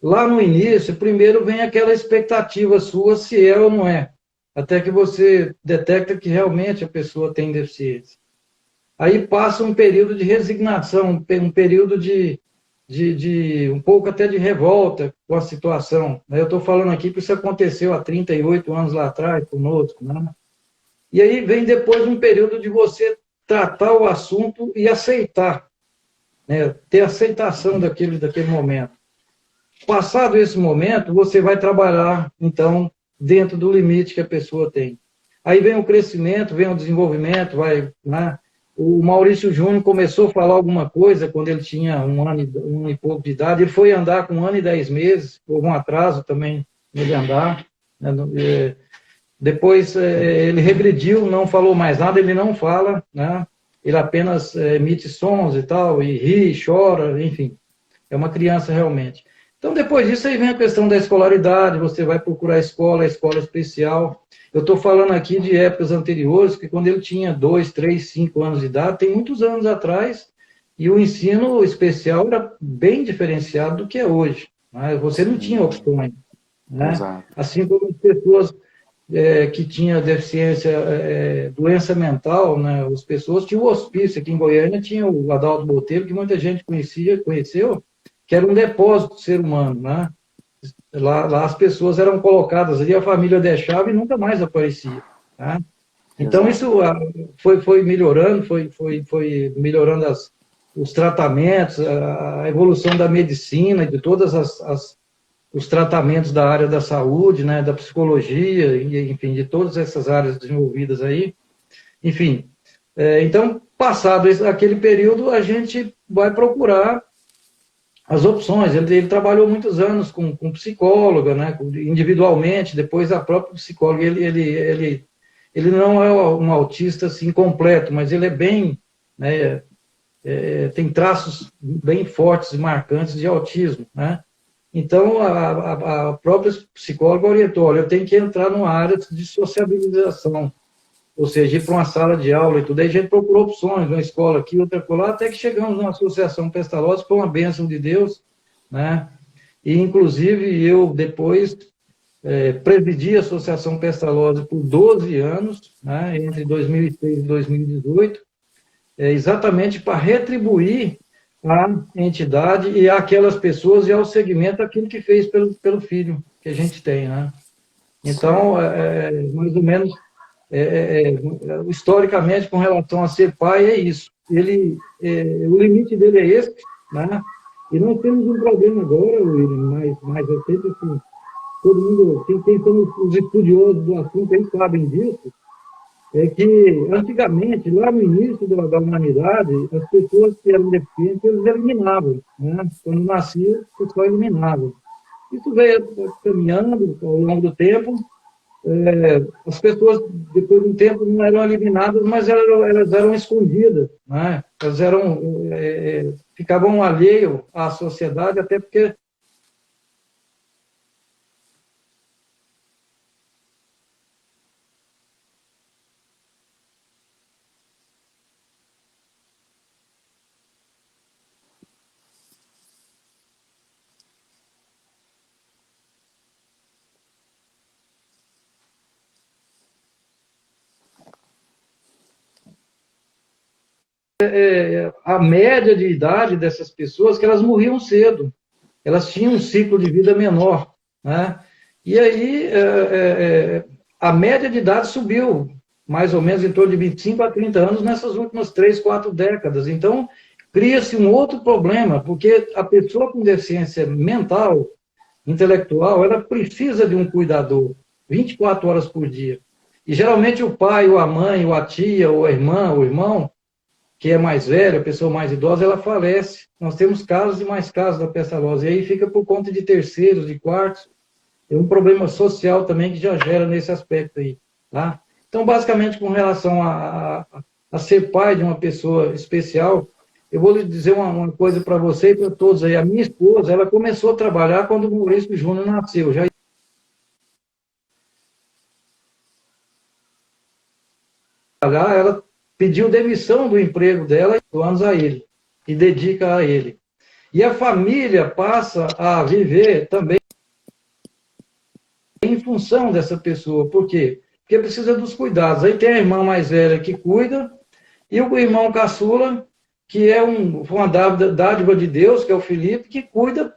lá no início, primeiro vem aquela expectativa sua se é ou não é, até que você detecta que realmente a pessoa tem deficiência. Aí passa um período de resignação, um período de um pouco até de revolta com a situação. Eu estou falando aqui que isso aconteceu há 38 anos lá atrás conosco, né? E aí vem depois um período de você tratar o assunto e aceitar, né? Ter aceitação daquele momento. Passado esse momento, você vai trabalhar, então, dentro do limite que a pessoa tem. Aí vem o crescimento, vem o desenvolvimento, né? O Maurício Júnior começou a falar alguma coisa quando ele tinha um ano e pouco de idade. Ele foi andar com 1 ano e 10 meses, houve um atraso também nele andar, né? Depois ele regrediu, não falou mais nada, ele não fala, né? Ele apenas emite sons e tal, e ri, chora, enfim. É uma criança realmente. Então, depois disso, aí vem a questão da escolaridade, você vai procurar a escola especial. Eu estou falando aqui de épocas anteriores, que quando ele tinha 2, 3, 5 anos de idade, tem muitos anos atrás, e o ensino especial era bem diferenciado do que é hoje, né? Você não tinha opções, né? Assim como as pessoas que tinham deficiência, doença mental, né? As pessoas tinham o hospício. Aqui em Goiânia tinha o Adalto Botelho, que muita gente conheceu, que era um depósito do ser humano, né? Lá as pessoas eram colocadas ali, a família deixava e nunca mais aparecia, tá? Então, isso foi melhorando, foi melhorando os tratamentos, a evolução da medicina, de todos os tratamentos da área da saúde, né, da psicologia, enfim, de todas essas áreas desenvolvidas aí. Enfim, então, passado aquele período, a gente vai procurar as opções. Ele trabalhou muitos anos com psicóloga, né, individualmente, depois a própria psicóloga. Ele não é um autista assim completo, mas ele é bem, né, tem traços bem fortes e marcantes de autismo, né? Então, a própria psicóloga orientou, olha, eu tenho que entrar numa área de sociabilização, ou seja, ir para uma sala de aula e tudo. Aí a gente procurou opções, uma escola aqui, outra lá, até que chegamos na Associação Pestalozzi, foi uma bênção de Deus, né? E, inclusive, eu depois presidi a Associação Pestalozzi por 12 anos, né? Entre 2006 e 2018. exatamente para retribuir à entidade e àquelas pessoas e ao segmento aquilo que fez pelo filho que a gente tem, né? Então, mais ou menos, historicamente, com relação a ser pai, é isso. O limite dele é esse, né? E nós temos um problema agora, William, mais recente, assim, todo mundo, quem são os estudiosos do assunto, eles sabem disso, é que, antigamente, lá no início da humanidade, as pessoas que eram deficientes, eles eliminavam, né? Quando nasciam, o pessoal eliminava. Isso veio caminhando ao longo do tempo. As pessoas, depois de um tempo, não eram eliminadas, mas elas eram escondidas, né? Elas ficavam alheias à sociedade, até porque a média de idade dessas pessoas, que elas morriam cedo, elas tinham um ciclo de vida menor, né? E aí a média de idade subiu, mais ou menos em torno de 25 a 30 anos nessas últimas 3, 4 décadas. Então, cria-se um outro problema, porque a pessoa com deficiência mental, intelectual, ela precisa de um cuidador 24 horas por dia. E geralmente o pai, ou a mãe, ou a tia, ou a irmã, ou o irmão, que é mais velha, a pessoa mais idosa, ela falece. Nós temos casos e mais casos da pestalose. E aí fica por conta de terceiros, de quartos. É um problema social também que já gera nesse aspecto aí. Tá? Então, basicamente, com relação a ser pai de uma pessoa especial, eu vou lhe dizer uma coisa para você e para todos aí. A minha esposa, ela começou a trabalhar quando o Maurício Júnior nasceu. Já ela pediu demissão do emprego dela e 2 anos a ele, e dedica a ele. E a família passa a viver também em função dessa pessoa. Por quê? Porque precisa dos cuidados. Aí tem a irmã mais velha que cuida, e o irmão caçula, que é uma dádiva de Deus, que é o Felipe, que cuida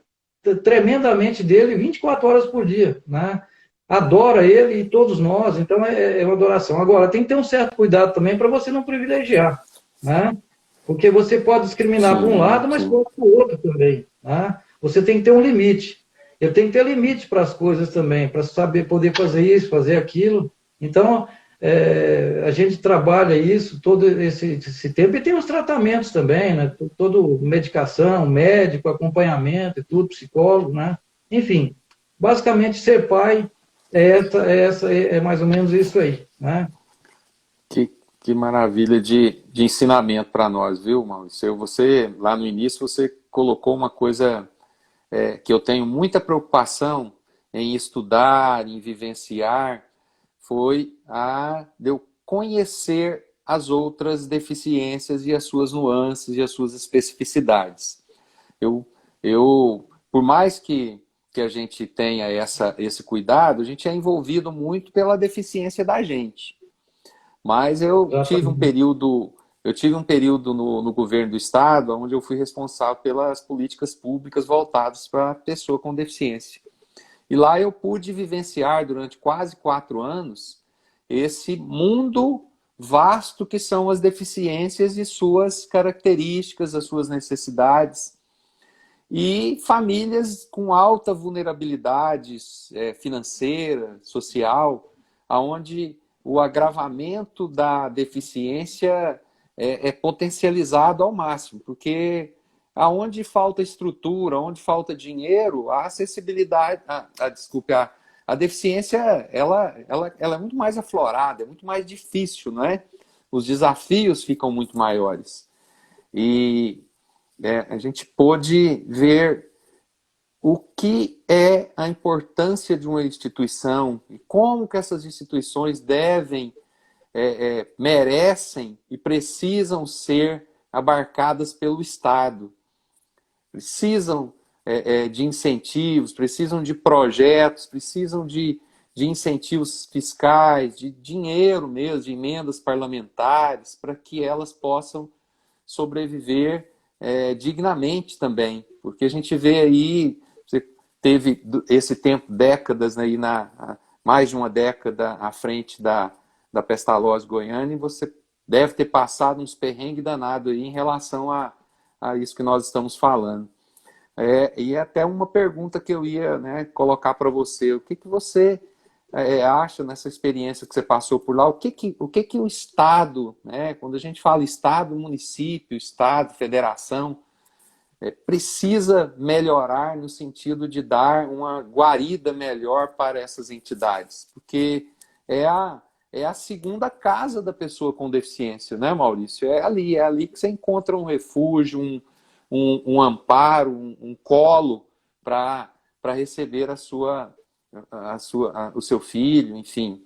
tremendamente dele 24 horas por dia, né? Adora ele e todos nós, então é uma adoração. Agora, tem que ter um certo cuidado também para você não privilegiar, né? Porque você pode discriminar para um lado, mas pode para o outro também, né? Você tem que ter um limite. Eu tenho que ter limite para as coisas também, para saber poder fazer isso, fazer aquilo. Então, a gente trabalha isso todo esse tempo, e tem os tratamentos também, né? Toda medicação, médico, acompanhamento e tudo, psicólogo, né? Enfim, basicamente ser pai é mais ou menos isso aí, né?
Que maravilha de ensinamento para nós, viu, Maurício? Você, lá no início, você colocou uma coisa que eu tenho muita preocupação em estudar, em vivenciar, foi a de eu conhecer as outras deficiências e as suas nuances e as suas especificidades. Por mais que a gente tenha esse cuidado, a gente é envolvido muito pela deficiência da gente. Mas eu tive um período no governo do estado onde eu fui responsável pelas políticas públicas voltadas para a pessoa com deficiência. E lá eu pude vivenciar durante quase 4 anos esse mundo vasto que são as deficiências e suas características, as suas necessidades. E famílias com alta vulnerabilidade financeira, social, onde o agravamento da deficiência é potencializado ao máximo, porque aonde falta estrutura, onde falta dinheiro, a acessibilidade, a deficiência, ela é muito mais aflorada, é muito mais difícil, não é? Os desafios ficam muito maiores. E a gente pôde ver o que é a importância de uma instituição e como que essas instituições merecem e precisam ser abarcadas pelo Estado. Precisam de incentivos, precisam de projetos, precisam de incentivos fiscais, de dinheiro mesmo, de emendas parlamentares, para que elas possam sobreviver dignamente também, porque a gente vê aí, você teve esse tempo, décadas aí, mais de uma década à frente da Pestalozzi Goiânia, e você deve ter passado uns perrengues danados aí em relação a isso que nós estamos falando. E até uma pergunta que eu ia, né, colocar para você, o que você acha nessa experiência que você passou por lá, o que o Estado, né, quando a gente fala Estado, município, Estado, federação, precisa melhorar no sentido de dar uma guarida melhor para essas entidades, porque é a segunda casa da pessoa com deficiência, né, Maurício? É ali que você encontra um refúgio, um amparo, um colo para receber o seu filho, enfim.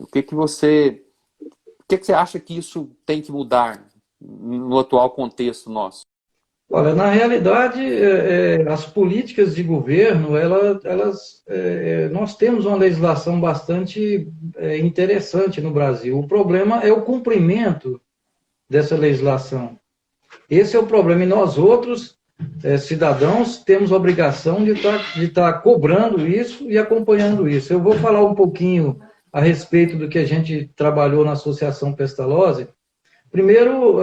O que você acha que isso tem que mudar no atual contexto nosso?
Olha, na realidade, as políticas de governo, nós temos uma legislação bastante interessante no Brasil. O problema é o cumprimento dessa legislação. Esse é o problema. E nós outros, cidadãos, temos a obrigação de estar cobrando isso e acompanhando isso. Eu vou falar um pouquinho a respeito do que a gente trabalhou na Associação Pestalozzi. Primeiro,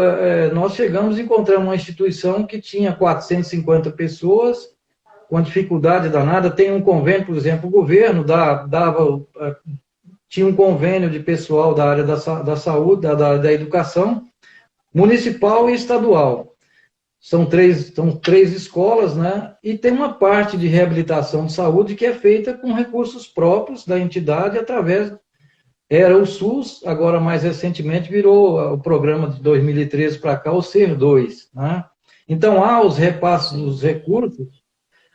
nós chegamos e encontramos uma instituição que tinha 450 pessoas, com dificuldade danada. Tem um convênio, por exemplo, o governo tinha um convênio de pessoal da área da saúde, da educação, municipal e estadual. São três escolas, né? E tem uma parte de reabilitação de saúde que é feita com recursos próprios da entidade através. Era o SUS, agora mais recentemente virou o programa de 2013 para cá, o SER2. Né? Então há os repasses dos recursos,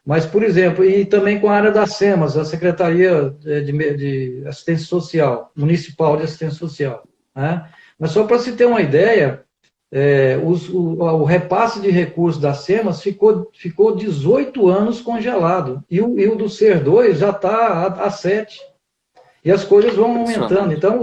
mas, por exemplo, e também com a área das SEMAS, a Secretaria de Assistência Social, Municipal de Assistência Social. Né? Mas só para se ter uma ideia, o repasse de recursos das SEMAS ficou 18 anos congelado, e o do SER2 já está há 7. E as coisas vão aumentando. Então,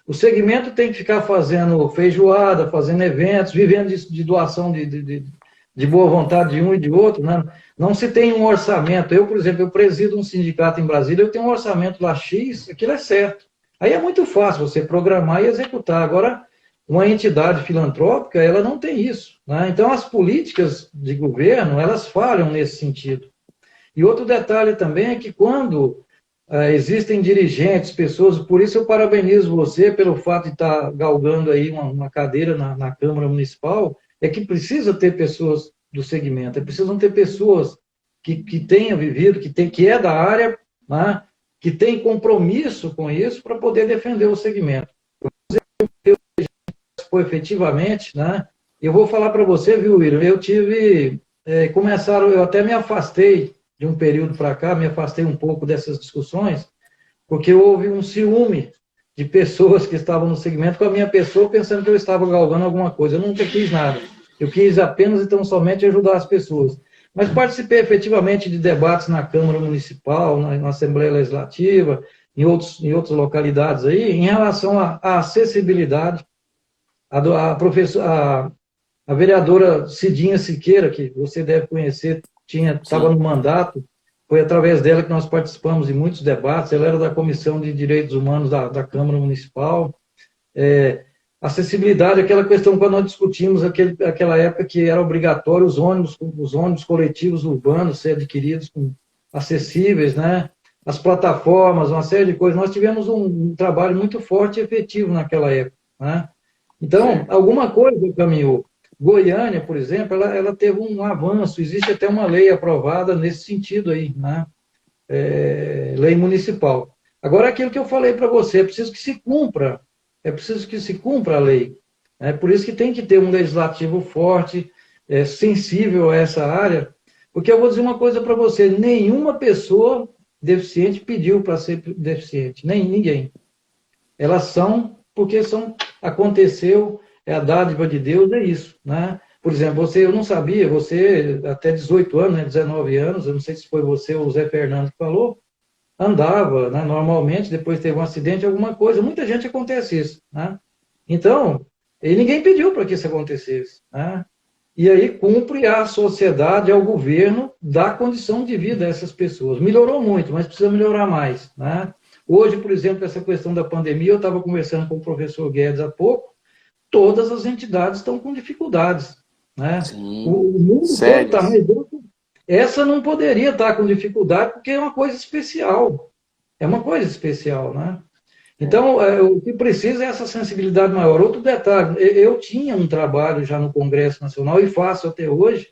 o segmento tem que ficar fazendo feijoada, fazendo eventos, vivendo de doação de boa vontade de um e de outro. Né? Não se tem um orçamento. Eu, por exemplo, eu presido um sindicato em Brasília, eu tenho um orçamento lá X, aquilo é certo. Aí é muito fácil você programar e executar. Agora, uma entidade filantrópica, ela não tem isso. Né? Então, as políticas de governo, elas falham nesse sentido. E outro detalhe também é que quando existem dirigentes, pessoas, por isso eu parabenizo você pelo fato de estar galgando aí uma cadeira na Câmara Municipal, é que precisa ter pessoas do segmento, precisam ter pessoas que tenham vivido, que é da área, né, que tem compromisso com isso para poder defender o segmento. Efetivamente, né, eu vou falar para você, viu, William, eu eu até me afastei de um período para cá, me afastei um pouco dessas discussões, porque houve um ciúme de pessoas que estavam no segmento com a minha pessoa, pensando que eu estava galgando alguma coisa. Eu nunca quis nada. Eu quis apenas, então, somente ajudar as pessoas. Mas participei efetivamente de debates na Câmara Municipal, na Assembleia Legislativa, em outras localidades aí, em relação à acessibilidade. A vereadora Cidinha Siqueira, que você deve conhecer, estava no mandato, foi através dela que nós participamos de muitos debates. Ela era da Comissão de Direitos Humanos da Câmara Municipal. Acessibilidade, aquela questão quando nós discutimos aquela época que era obrigatório os ônibus coletivos urbanos ser adquiridos acessíveis, né? As plataformas, uma série de coisas. Nós tivemos um trabalho muito forte e efetivo naquela época. Né? Então, alguma coisa caminhou. Goiânia, por exemplo, ela teve um avanço, existe até uma lei aprovada nesse sentido aí, né? Lei municipal. Agora, aquilo que eu falei para você, é preciso que se cumpra a lei. É por isso que tem que ter um legislativo forte, sensível a essa área, porque eu vou dizer uma coisa para você, nenhuma pessoa deficiente pediu para ser deficiente, nem ninguém. Elas são, porque aconteceu, é a dádiva de Deus, é isso, né? Por exemplo, eu não sabia, você até 18 anos, né, 19 anos, eu não sei se foi você ou o Zé Fernando que falou, andava, né, normalmente, depois teve um acidente, alguma coisa, muita gente acontece isso, né? Então, E ninguém pediu para que isso acontecesse, né? E aí cumpre à sociedade, ao governo, dar condição de vida a essas pessoas. Melhorou muito, mas precisa melhorar mais, né? Hoje, por exemplo, essa questão da pandemia, eu estava conversando com o professor Guedes há pouco, todas as entidades estão com dificuldades, né?
Sim,
O mundo todo está,
sérias.
mas essa não poderia estar com dificuldade porque é uma coisa especial. É uma coisa especial, né?
É.
Então, o que precisa é essa sensibilidade maior. Outro detalhe, eu tinha um trabalho já no Congresso Nacional e faço até hoje,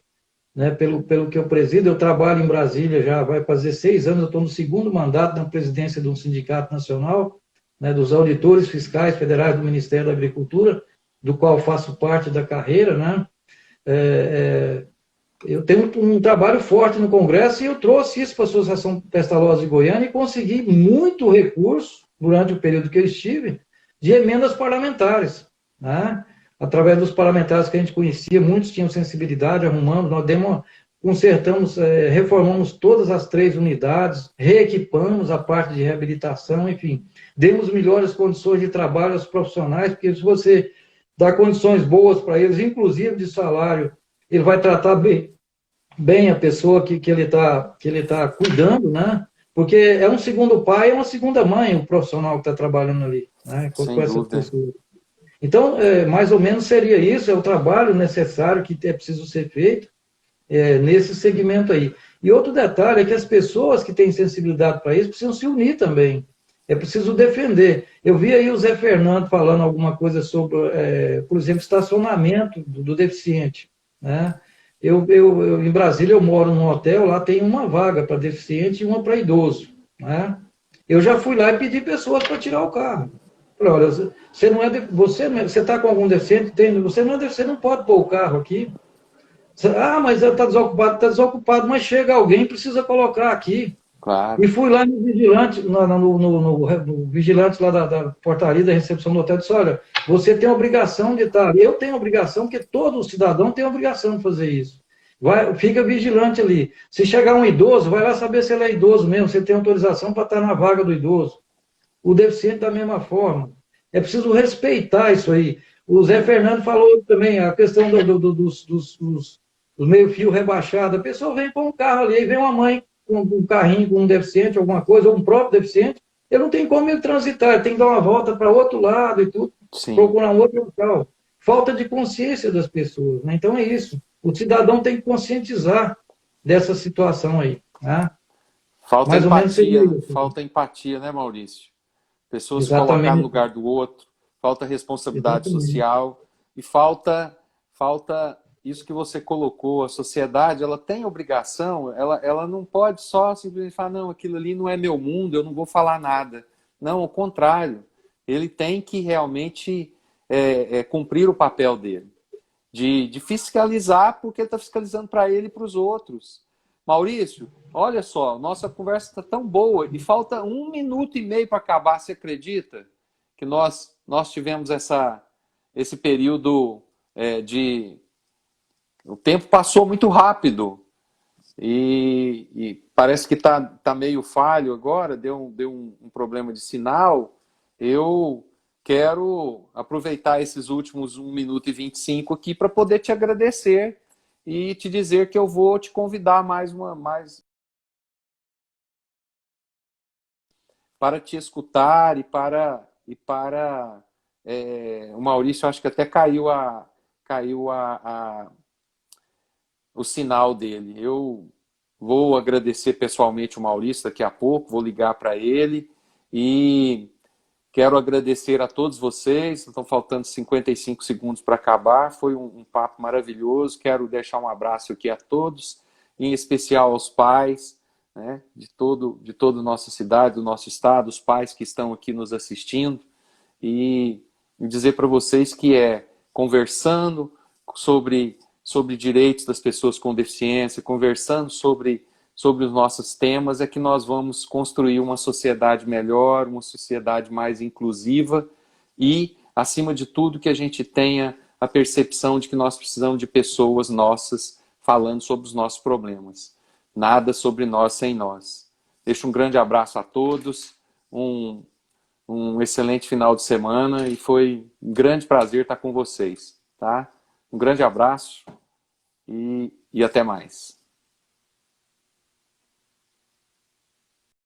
né, pelo que eu presido, eu trabalho em Brasília já vai fazer 6 anos, eu estou no segundo mandato na presidência de um sindicato nacional, né, dos auditores fiscais federais do Ministério da Agricultura, do qual faço parte da carreira, né? É, eu tenho um trabalho forte no Congresso e eu trouxe isso para a Associação Pestalozzi de Goiânia e consegui muito recurso, durante o período que eu estive, de emendas parlamentares, né? Através dos parlamentares que a gente conhecia, muitos tinham sensibilidade, arrumamos, nós consertamos, reformamos todas as 3 unidades, reequipamos a parte de reabilitação, enfim, demos melhores condições de trabalho aos profissionais, porque se você dá condições boas para eles, inclusive de salário, ele vai tratar bem a pessoa que ele tá cuidando, né? Porque é um segundo pai, é uma segunda mãe o profissional que está trabalhando ali, né? Com
Sem
essas
dúvida.
pessoas. Então, mais ou menos seria isso, é o trabalho necessário que é preciso ser feito nesse segmento aí. E outro detalhe é que as pessoas que têm sensibilidade para isso precisam se unir também. É preciso defender. Eu vi aí o Zé Fernando falando alguma coisa sobre, por exemplo, estacionamento do deficiente, né? Em Brasília, eu moro num hotel, lá tem uma vaga para deficiente e uma para idoso, né? Eu já fui lá e pedi pessoas para tirar o carro. Falei, olha, você não é, você está com algum deficiente, você não é deficiente, não pode pôr o carro aqui. Ah, mas está desocupado, mas chega alguém, precisa colocar aqui.
Claro.
E fui lá no vigilante, no vigilante lá da portaria da recepção do hotel, disse, olha, você tem a obrigação de estar, eu tenho a obrigação, porque todo cidadão tem a obrigação de fazer isso. Fica vigilante ali. Se chegar um idoso, vai lá saber se ele é idoso mesmo, se ele tem autorização para estar na vaga do idoso. O deficiente da mesma forma. É preciso respeitar isso aí. O Zé Fernando falou também a questão dos meio-fio rebaixado. A pessoa vem com um carro ali, vem uma mãe com um carrinho com um deficiente, alguma coisa, ou um próprio deficiente, ele não tem como ele transitar, ele tem que dar uma volta para outro lado e tudo,
Sim.
procurar um outro local. Falta de consciência das pessoas, né? Então é isso. O cidadão tem que conscientizar dessa situação aí, né?
Falta
Mais ou menos seria
empatia, né?
isso.
Falta empatia, né, Maurício? Pessoas se colocar no
Exatamente.
lugar do outro, falta responsabilidade
Exatamente.
social e falta isso que você colocou. A sociedade, ela tem obrigação, ela não pode só simplesmente falar, não, aquilo ali não é meu mundo, eu não vou falar nada. Não, ao contrário, ele tem que realmente cumprir o papel dele, de fiscalizar, porque ele está fiscalizando para ele e para os outros. Maurício, olha só, nossa conversa está tão boa e falta 1 minuto e meio para acabar. Você acredita que nós tivemos esse período de... O tempo passou muito rápido e parece que tá meio falho agora, deu um problema de sinal. Eu quero aproveitar esses últimos 1 minuto e 25 aqui para poder te agradecer e te dizer que eu vou te convidar mais para te escutar o Maurício, acho que até caiu o sinal dele. Eu vou agradecer pessoalmente o Maurício daqui a pouco, vou ligar para ele e quero agradecer a todos vocês. Estão faltando 55 segundos para acabar. Foi um papo maravilhoso. Quero deixar um abraço aqui a todos, em especial aos pais, né, de toda a nossa cidade, do nosso estado, os pais que estão aqui nos assistindo, e dizer para vocês que conversando sobre direitos das pessoas com deficiência, conversando sobre os nossos temas, é que nós vamos construir uma sociedade melhor, uma sociedade mais inclusiva e, acima de tudo, que a gente tenha a percepção de que nós precisamos de pessoas nossas falando sobre os nossos problemas. Nada sobre nós sem nós. Deixo um grande abraço a todos, um um excelente final de semana e foi um grande prazer estar com vocês, tá? Um grande abraço e até mais.